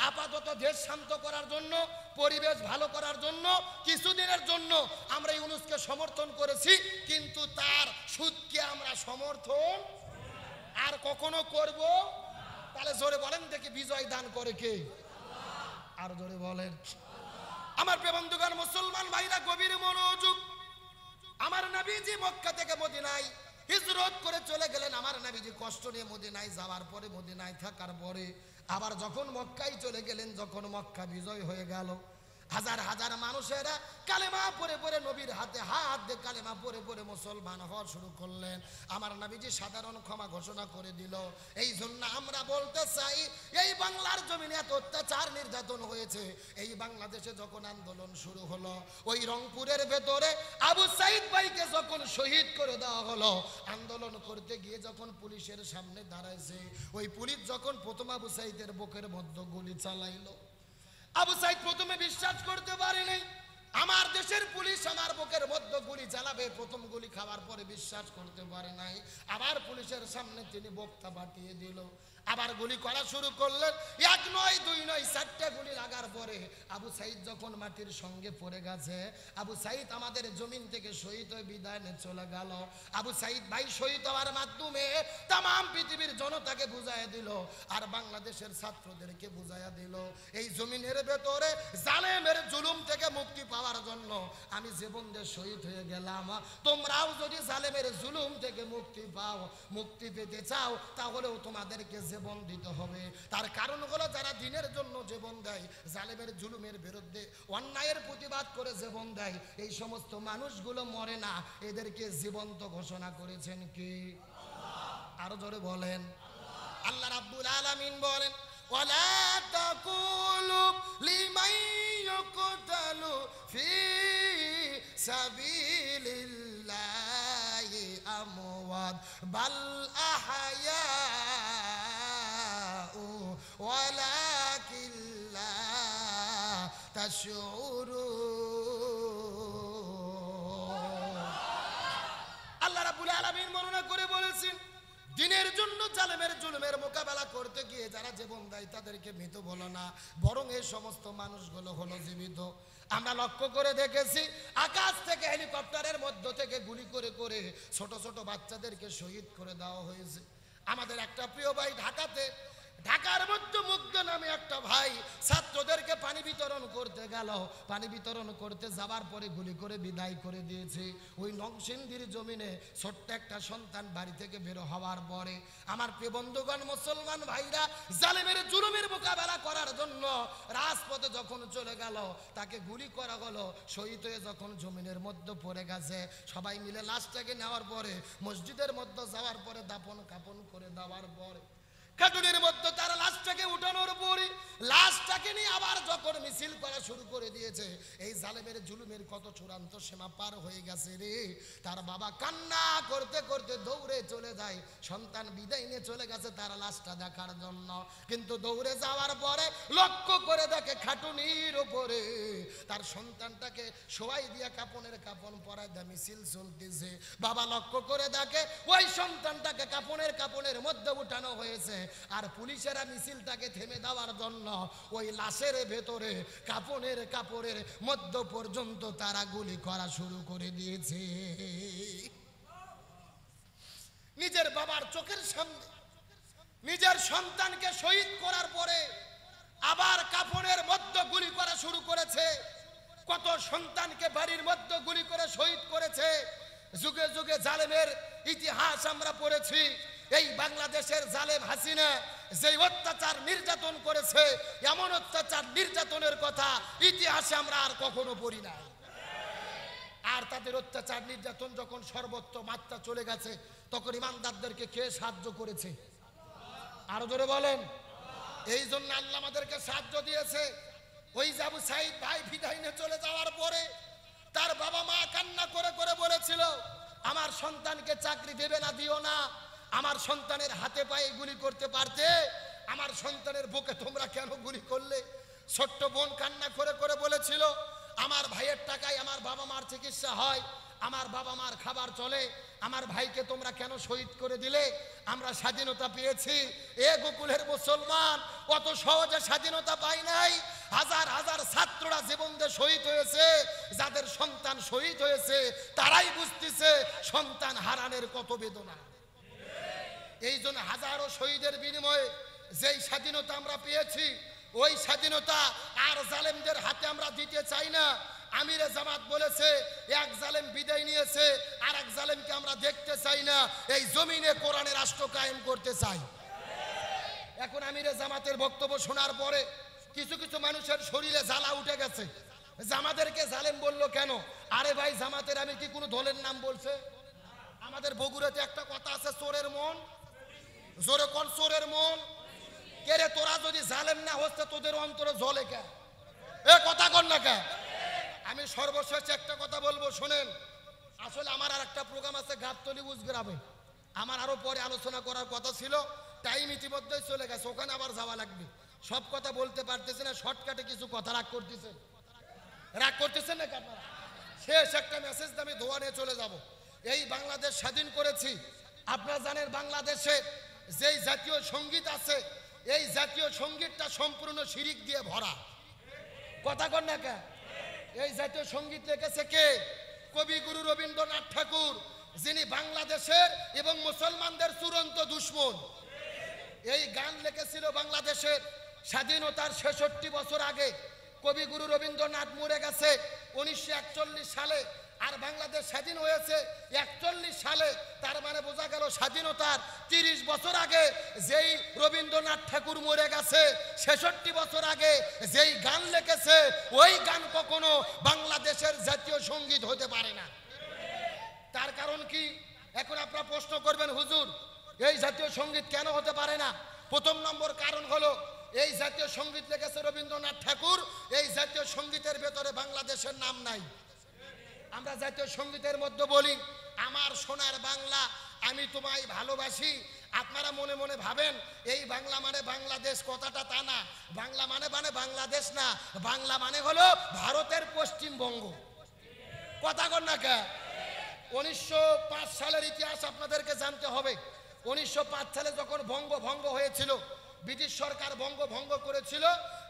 আপাতত দেশ শান্ত করার জন্য, পরিবেশ ভালো করার জন্য কিছুদিনের জন্য আমরা ইউনূসকে সমর্থন করেছি, কিন্তু তার সুদকে আমরা সমর্থন আর কখনো করব। তাহলে জোরে বলেন দেখি, বিজয় দান করে কে? আর জোরে বলেন। আমার প্রিয় বন্ধুগণ, মুসলমান ভাইরা গভীর মনোযোগ। আমার নবীজি মক্কা থেকে মদিনায় হিজরত করে চলে গেলেন। আমার নবীজি কষ্ট নিয়ে মদিনায় যাওয়ার পরে, মদিনায় থাকার পরে আবার যখন মক্কায় চলে গেলেন, যখন মক্কা বিজয় হয়ে গেল, হাজার হাজার মানুষেরা কালেমা পড়ে পড়ে নবীর হাতে হাত দিয়ে কালেমা পড়ে পড়ে মুসলমান হওয়া শুরু করলেন। আমার নবীজি সাধারণ ক্ষমা ঘোষণা করে দিল। এই জন্য আমরা বলতে চাই, এই বাংলার জমিনে এত অত্যাচার নির্যাতন হয়েছে। এই বাংলাদেশে যখন আন্দোলন শুরু হলো, ওই রংপুরের ভেতরে আবু সাইদ ভাইকে যখন শহীদ করে দেওয়া হলো, আন্দোলন করতে গিয়ে যখন পুলিশের সামনে দাঁড়াইছে, ওই পুলিশ যখন প্রথম আবু সাইদের বুকের মধ্যে গুলি চালাইলো, আবু সাইদ প্রথমে বিশ্বাস করতে পারেনি। আমার দেশের পুলিশ আমার বুকের মধ্যে গুলি চালাবে। প্রথম গুলি খাওয়ার পরে বিশ্বাস করতে পারে নাই। আবার পুলিশের সামনে তিনি বক্তা পাঠিয়ে দিল, আবার গুলি করা শুরু করলেন। এক নয়, দুই নয়, 4টে গুলি লাগার পরে আবু সাইদ যখন মাটির সঙ্গে পড়ে গেছে, আবু সাইদ আমাদের জমিন থেকে শহীদ হয়ে বিদায় নিয়ে চলে গেল। আবু সাইদ ভাই শহীদ হওয়ার মাধ্যমে তাম পৃথিবীর জনতাকে বুঝাইয়া দিল, আর বাংলাদেশের ছাত্রদেরকে বুঝাইয়া দিল, এই জমিনের ভেতরে জালেমের জুলুম থেকে মুক্তি পাওয়ার জন্য আমি জীবন দিয়ে শহীদ হয়ে গেলাম। তোমরাও যদি জালেমের জুলুম থেকে মুক্তি পাও, মুক্তি পেতে চাও, তাহলেও তোমাদেরকে জীবন দিতে হবে। তার কারণ হলো, যারা দিনের জন্য জীবন দেয়, জালেমের জুলুমের বিরুদ্ধে অন্যায়ের প্রতিবাদ করে জীবন দেয়, এই সমস্ত মানুষগুলো মরে না, এদেরকে জীবন্ত ঘোষণা করেছেন কি? আরো জোরে বলেন। আল্লাহ রাব্বুল আলামিন বলেন, ওয়ালা তাকুলু লিমান ইউকতালু ফি সাবিলিল্লাহি আমওয়াত বাল আহয়াউ ওয়ালাকিন লা তাশউরুন। আল্লাহ রাব্বুল আলামিন বর্ণনা করে বলেছেন, দিনের জন্য জালেমের জুলুমের মোকাবেলা করতে গিয়ে যারা জীবন দেয় তাদেরকে মৃত বলো না, বরং এই সমস্ত মানুষগুলো হলো জীবিত। আমরা লক্ষ্য করে দেখেছি, আকাশ থেকে হেলিকপ্টারের মধ্য থেকে গুলি করে করে ছোট ছোট বাচ্চাদেরকে শহীদ করে দেওয়া হয়েছে। আমাদের একটা প্রিয় ভাই ঢাকার মধ্যে মুগ্ধ নামে একটা ভাই ছাত্রদেরকে পানি বিতরণ করতে গেল। পানি বিতরণ করতে যাবার পরে গুলি করে বিদায় করে দিয়েছে। ওই নরসিংদীর জমিনে ছোট্ট একটা সন্তান বাড়ি থেকে বের হওয়ার পরে, আমার প্রিয় বন্ধুগণ, মুসলমান ভাইরা জালেমের জুলুমের মোকাবেলা করার জন্য রাজপথে যখন চলে গেল, তাকে গুলি করা হলো। শহীদ হয়ে যখন জমিনের মধ্যে পড়ে গেছে, সবাই মিলে লাশটাকে নেওয়ার পরে মসজিদের মধ্যে যাওয়ার পরে দাফন কাফন করে দেওয়ার পরে কাটুনের মধ্যে তার লাশটাকে উঠানোর পরে লাশটাকে নিয়ে আবার যখন মিছিল করা শুরু করে দিয়েছে, এই জালেমের জুলুমের কত চূড়ান্ত সীমা পার হয়ে গেছে রে। তার বাবা কান্না করতে করতে দৌড়ে চলে যায়, সন্তান বিদায় নিয়ে চলে গেছে তার লাশটা দেখার জন্য। কিন্তু দৌড়ে যাওয়ার পরে লক্ষ্য করে দেখে খাটুনির উপরে তার সন্তানটাকে শোয়াই দিয়া কাপনের কাপন পরায় দেয়, মিছিল চলতেছে। বাবা লক্ষ্য করে দেখে ওই সন্তানটাকে কাপনের মধ্যে উঠানো হয়েছে, আর পুলিশেরা মিছিলটাকে থেমে দেওয়ার জন্য ওই লাশের ভেতরে কাপনের কাপড়ের মধ্য পর্যন্ত তারা গুলি করা শুরু করে দিয়েছে। নিজের বাবার চোখের সামনে নিজের সন্তানকে শহীদ করার পরে আবার কাপনের মধ্যে গুলি করা শুরু করেছে। কত সন্তানকে বাড়ির মধ্যে গুলি করে শহীদ করেছে। যুগে যুগে জালেমের ইতিহাস আমরা পড়েছি। এই বাংলাদেশের জালেম হাসিনা যে অত্যাচার নির্যাতন করেছে, এমন অত্যাচার নির্যাতনের কথা ইতিহাসে আমরা আর কখনো পড়ি নাই। আর তাদের অত্যাচার নির্যাতন যখন সর্বোচ্চ মাত্রা চলে গেছে, তখন ইমানদারদেরকে কে সাহায্য করেছে? আরো জোরে বলেন। এই জন্য আল্লাহ আমাদেরকে সাহায্য দিয়েছে। ওই আবু সাইদ ভাই বিদায় নিয়ে চলে যাওয়ার পরে তার বাবা মা কান্না করে করে বলেছিল, আমার সন্তানকে চাকরি দেবে না, দিও না। আমার সন্তানের হাতে পায়ে গুলি করতে পারতে আমার সন্তানের বুকে তোমরা কেন গুলি করলে? ছোট্ট বোন কান্না করে করে বলেছিল, আমার ভাইয়ের টাকায় আমার বাবা মার চিকিৎসা হয়, আমার বাবা মার খাবার চলে, আমার ভাইকে তোমরা কেন শহীদ করে দিলে? আমরা স্বাধীনতা পেয়েছি, এ গোকুলের মুসলমান অত সহজে স্বাধীনতা পাই নাই। হাজার হাজার ছাত্ররা জীবন দিয়ে শহীদ হয়েছে, যাদের সন্তান শহীদ হয়েছে তারাই বুঝতেছে সন্তান হারানোর কত বেদনা। এই জন্য হাজারো শহীদের বিনিময়ে যেই স্বাধীনতা আমরা পেয়েছি, ওই স্বাধীনতা আর জালেমদের হাতে আমরা দিতে চাই না। আমিরে জামাত বলেছে, এক জালেম বিদায় নিয়েছে, আর এক জালেমকে আমরা দেখতে চাই না। এই জমিনে কোরআনের রাষ্ট্র কায়েম করতে চাই। এখন আমিরে জামাতের বক্তব্য শোনার পরে কিছু কিছু মানুষের শরীরে জ্বালা উঠে গেছে, জামাতেরকে জালেম বললো কেন? আরে ভাই, জামাতের আমি কি কোনো দলের নাম বলছে? আমাদের বগুড়াতে একটা কথা আছে, চোরের মন, জোরে কোন চোরের মন। কে রে, তোরা যদি জালেম না হচ্ছে তোদের অন্তরে জ্বলে কে? এ কথা কর না কে? আমি সর্বশেষ একটা কথা বলবো, শোনেন। আসলে আমার আর একটা প্রোগ্রাম আছে গাবতলী উজগ্রামে, আমার আরো পরে আলোচনা করার কথা ছিল, টাইম ইতিমধ্যেই চলে গেছে, ওখানে আবার যাওয়া লাগবে। সব কথা বলতে পারতেছি না, শর্টকাটে কিছু কথা রাগ করতেছেন নাকি আপনারা? শেষ একটা মেসেজ আমি ধোয়া নিয়ে চলে যাব। এই বাংলাদেশ স্বাধীন করেছি, আপনারা জানেন বাংলাদেশে যেই জাতীয় সঙ্গীত আছে, এই জাতীয় সঙ্গীতটা সম্পূর্ণ শিরিক দিয়ে ভরা। কথা কর না কে? এই জাতীয় সঙ্গীত লিখেছে কে? কবিগুরু রবীন্দ্রনাথ ঠাকুর, যিনি বাংলাদেশের এবং মুসলমানদের চূড়ান্ত দুশমন। এই গান লিখেছিল বাংলাদেশের স্বাধীনতার ৬৬ বছর আগে। কবিগুরু রবীন্দ্রনাথ মরে গেছে ১৯৪১ সালে, আর বাংলাদেশ স্বাধীন হয়েছে ৪১ সালে। তার মানে বোঝা গেল স্বাধীনতার ৩০ বছর আগে যেই রবীন্দ্রনাথ ঠাকুর মরে গেছে, ৬৬ বছর আগে যেই গান লিখেছে, ওই গান কখনো বাংলাদেশের জাতীয় সঙ্গীত হতে পারে না। তার কারণ কি? এখন আপনারা প্রশ্ন করবেন, হুজুর এই জাতীয় সঙ্গীত কেন হতে পারে না? প্রথম নম্বর কারণ হলো, এই জাতীয় সঙ্গীত লিখেছে রবীন্দ্রনাথ ঠাকুর, এই জাতীয় সঙ্গীতের ভেতরে বাংলাদেশের নাম নাই। আমরা জাতীয় সঙ্গীতের মধ্যে বলি, আমার সোনার বাংলা আমি তোমায় ভালোবাসি। আপনারা মনে মনে ভাবেন এই বাংলা মানে বাংলাদেশ, কথাটা তা না। বাংলা মানে বাংলাদেশ না, বাংলা মানে হলো ভারতের পশ্চিমবঙ্গ। কথা কর না কে? ১৯০৫ সালের ইতিহাস আপনাদেরকে জানতে হবে। ১৯০৫ সালে যখন বঙ্গভঙ্গ হয়েছিল, ব্রিটিশ সরকার বঙ্গভঙ্গ করেছিল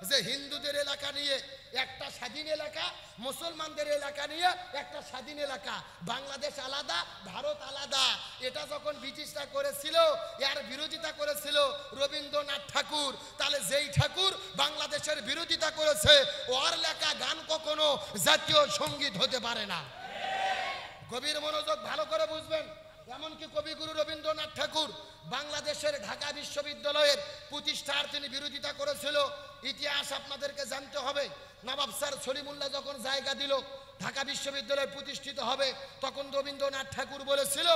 যে হিন্দুদের এলাকা নিয়ে একটা স্বাধীন এলাকা, মুসলমানদের এলাকা নিয়ে একটা স্বাধীন এলাকা, বাংলাদেশ আলাদা, ভারত আলাদা। এটা যখন ব্রিটিশরা করেছিল, এর বিরোধিতা করেছিল রবীন্দ্রনাথ ঠাকুর। তাহলে যেই ঠাকুর বাংলাদেশের বিরোধিতা করেছে, ওর লেখা গান কখনো জাতীয় সঙ্গীত হতে পারে না। গভীর মনোযোগ, ভালো করে বুঝবেন। এমনকি কবিগুরু রবীন্দ্রনাথ ঠাকুর বাংলাদেশের ঢাকা বিশ্ববিদ্যালয়ের প্রতিষ্ঠার তিনি বিরোধিতা করেছিল। ইতিহাস আপনাদেরকে জানতে হবে। নবাব স্যার সলিমুল্লাহ যখন জায়গা দিল ঢাকা বিশ্ববিদ্যালয় প্রতিষ্ঠিত হবে, তখন রবীন্দ্রনাথ ঠাকুর বলেছিল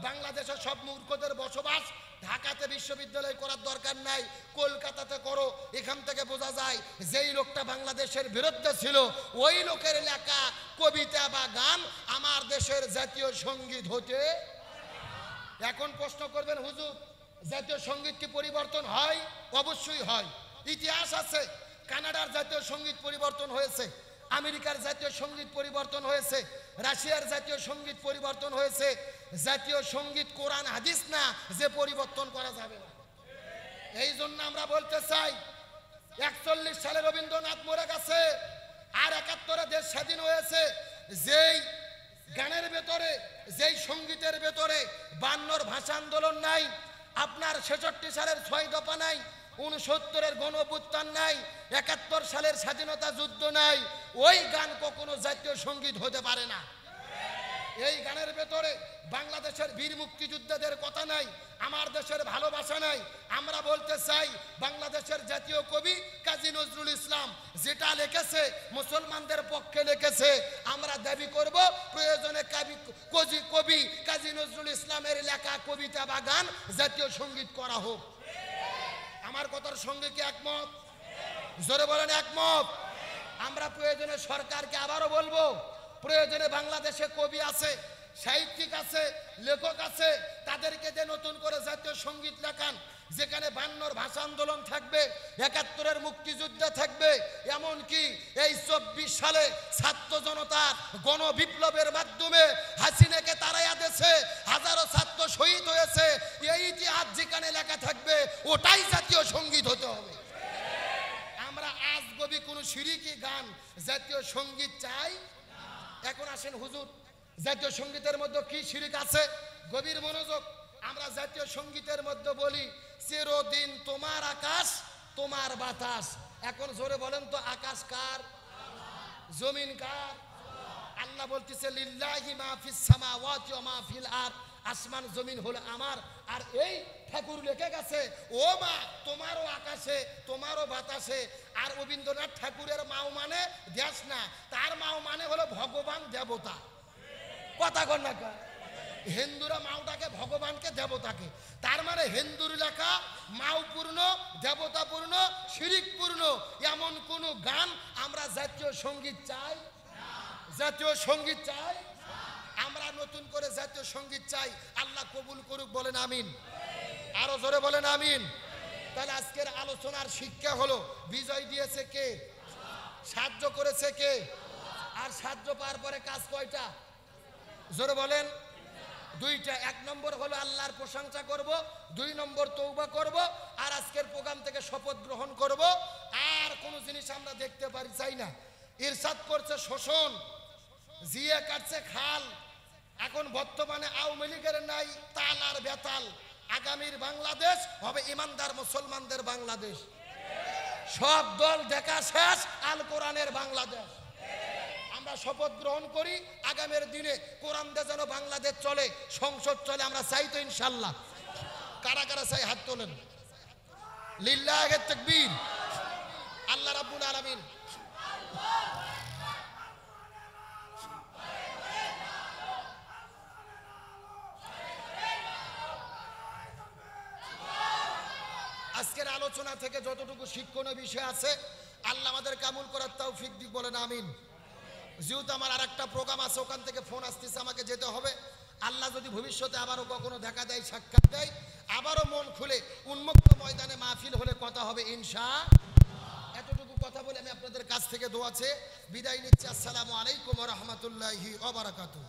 বাংলাদেশে সব মূর্খদের বসবাস, ঢাকাতে বিশ্ববিদ্যালয় করার দরকার নাই, কলকাতাতে করো। এখান থেকে বোঝা যায় যেই লোকটা বাংলাদেশের বিরুদ্ধে ছিল, ওই লোকের লেখা কবিতা বা গান আমার দেশের জাতীয় সঙ্গীত হতে। এখন প্রশ্ন করবেন, হুজুর জাতীয় সঙ্গীত কি পরিবর্তন হয়? অবশ্যই হয়। ইতিহাস আছে, কানাডার জাতীয় সঙ্গীত পরিবর্তন হয়েছে, আমেরিকার জাতীয় সঙ্গীত পরিবর্তন হয়েছে, রাশিয়ার জাতীয় সঙ্গীত পরিবর্তন হয়েছে। জাতীয় সঙ্গীত কোরআন হাদিস না যে পরিবর্তন করা যাবে না। এই জন্য আমরা বলতে চাই, ৪১ সালে রবীন্দ্রনাথ মরে গেছে, আর ৭১ দেশ স্বাধীন হয়েছে। যেই গানের ভেতরে, যেই সঙ্গীতের ভেতরে ৫২ ভাষা আন্দোলন নাই, আপনার ৬৬ সালের ৬ দফা নাই, ৬৯-এর গণঅভ্যুত্থান নাই, ৭১ সালের স্বাধীনতা যুদ্ধ নাই, ওই গান কখনো জাতীয় সঙ্গীত হতে পারে না। এই গানের ভেতরে বাংলাদেশের বীর মুক্তিযোদ্ধাদের কথা নাই, আমার দেশের ভালোবাসা নাই। আমরা বলতে চাই, বাংলাদেশের জাতীয় কবি কাজী নজরুল ইসলাম যেটা লিখেছে মুসলমানদের পক্ষে লিখেছে। আমরা দাবি করব প্রয়োজনে কবি কাজী নজরুল ইসলামের লেখা কবিতা বা গান জাতীয় সঙ্গীত করা হোক। আমার কথার সঙ্গে কি একমত? জোরে বলেন একমত। আমরা প্রয়োজনে সরকারকে আবারও বলবো, প্রয়োজনে বাংলাদেশে কবি আছে, সাহিত্যিক আছে, লেখক আছে, তাদেরকে যে নতুন করে জাতীয় সঙ্গীত লেখান। যেখানে 52 ভাষা আন্দোলন থাকবে, 71-এর মুক্তিযুদ্ধ থাকবে, এমনকি এই 24 সালে ছাত্র জনতার গণবিপ্লবের মাধ্যমে হাসিনাকে তাড়াইয়া দেশে হাজারো ছাত্র শহীদ হয়েছে, এই ইতিহাস যেখানে লেখা থাকবে ওটাই জাতীয় সঙ্গীত হতে হবে। আমরা আজগবি কোনো শিরকি গান জাতীয় সঙ্গীত চাই। এখন আসেন হুজুর, জাতীয় সঙ্গীতের মধ্যে কি শিরক আছে? গভীর মনোযোগ। আমরা জাতীয় সঙ্গীতের মধ্যে বলি চিরদিন তোমার আকাশ তোমার বাতাস। এখন জোরে বলেন তো, আকাশ কার? জমিন কার? আল্লাহ বলতেছে লিল্লাহি মা ফিস সামাওয়াতি ওয়া মা ফিল আরদ, আসমান জমিন হলো আমার। আর এই ঠাকুর লিখে গেছে ও মা তোমারও আকাশে তোমারও বাতাসে। আর রবীন্দ্রনাথ ঠাকুরের মাও মানে দেশ না, তার মাও মানে হলো ভগবান দেবতা। কথা কন না কা? হিন্দুরা মাওটাকে ভগবানকে দেবতাকে, তার মানে হিন্দুর লেখা মাও পূর্ণ দেবতা পূর্ণ শিরিক পূর্ণ এমন কোন গান আমরা জাতীয় সঙ্গীত চাই? জাতীয় সঙ্গীত চাই। আমরা নতুন করে জাতীয় সঙ্গীত চাই। আল্লাহ কবুল করুক, বলেন আমিন। আরো জোরে বলেন আমিন। তাহলে আজকের আলোচনার শিক্ষা হলো বিজয় দিয়েছে কে? সাহায্য করেছে কে? আর সাহায্য পাওয়ার পরে কাজ কয়টা? জোরে বলেন। দুইটা। এক নম্বর হলো আল্লাহর প্রশংসা করব, 2 নম্বর তওবা করব, আর আজকের প্রোগ্রাম থেকে শপথ গ্রহণ করব। আর কোন জিনিস আমরা দেখতে পারি চাই না। ইরশাদ করছে শোষণ, জিয়ে কাটছে খাল। এখন বর্তমানে আওয়ামী লীগের নাই তাল আর বেতাল। আগামীর বাংলাদেশ হবে ইমানদার মুসলমানদের বাংলাদেশ। সব দল দেখা শেষ, আল কোরআনের বাংলাদেশ। আমরা শপথ গ্রহণ করি আগামীর দিনে কোরআন দিয়ে যেন বাংলাদেশ চলে, সংসদ চলে। আমরা চাই তো ইনশাআল্লাহ? কারা কারা চাই হাত তোলেন। লিল্লাহি তাকবীর। আল্লাহ রাব্বুল আলামিন আজকের আলোচনা থেকে যতটুকু শিক্ষণীয় বিষয় আছে আল্লাহ আমাদের কাবুল করার তৌফিক দিক, বলেন আমিন। যেহেতু আমার আরেকটা প্রোগ্রাম আছে, ওখান থেকে ফোন আসতেছে, আমাকে যেতে হবে। আল্লাহ যদি ভবিষ্যতে আবারও কখনো দেখা দেয়, সাক্ষাৎ দেয়, আবারও মন খুলে উন্মুক্ত ময়দানে মাহফিল হলে কথা হবে ইনশাআল্লাহ। এতটুকু কথা বলে আমি আপনাদের কাছ থেকে দোয়া চেয়ে বিদায় নিচ্ছি। আসসালামু আলাইকুম ওয়া রাহমাতুল্লাহি ওয়া বারাকাতুহু।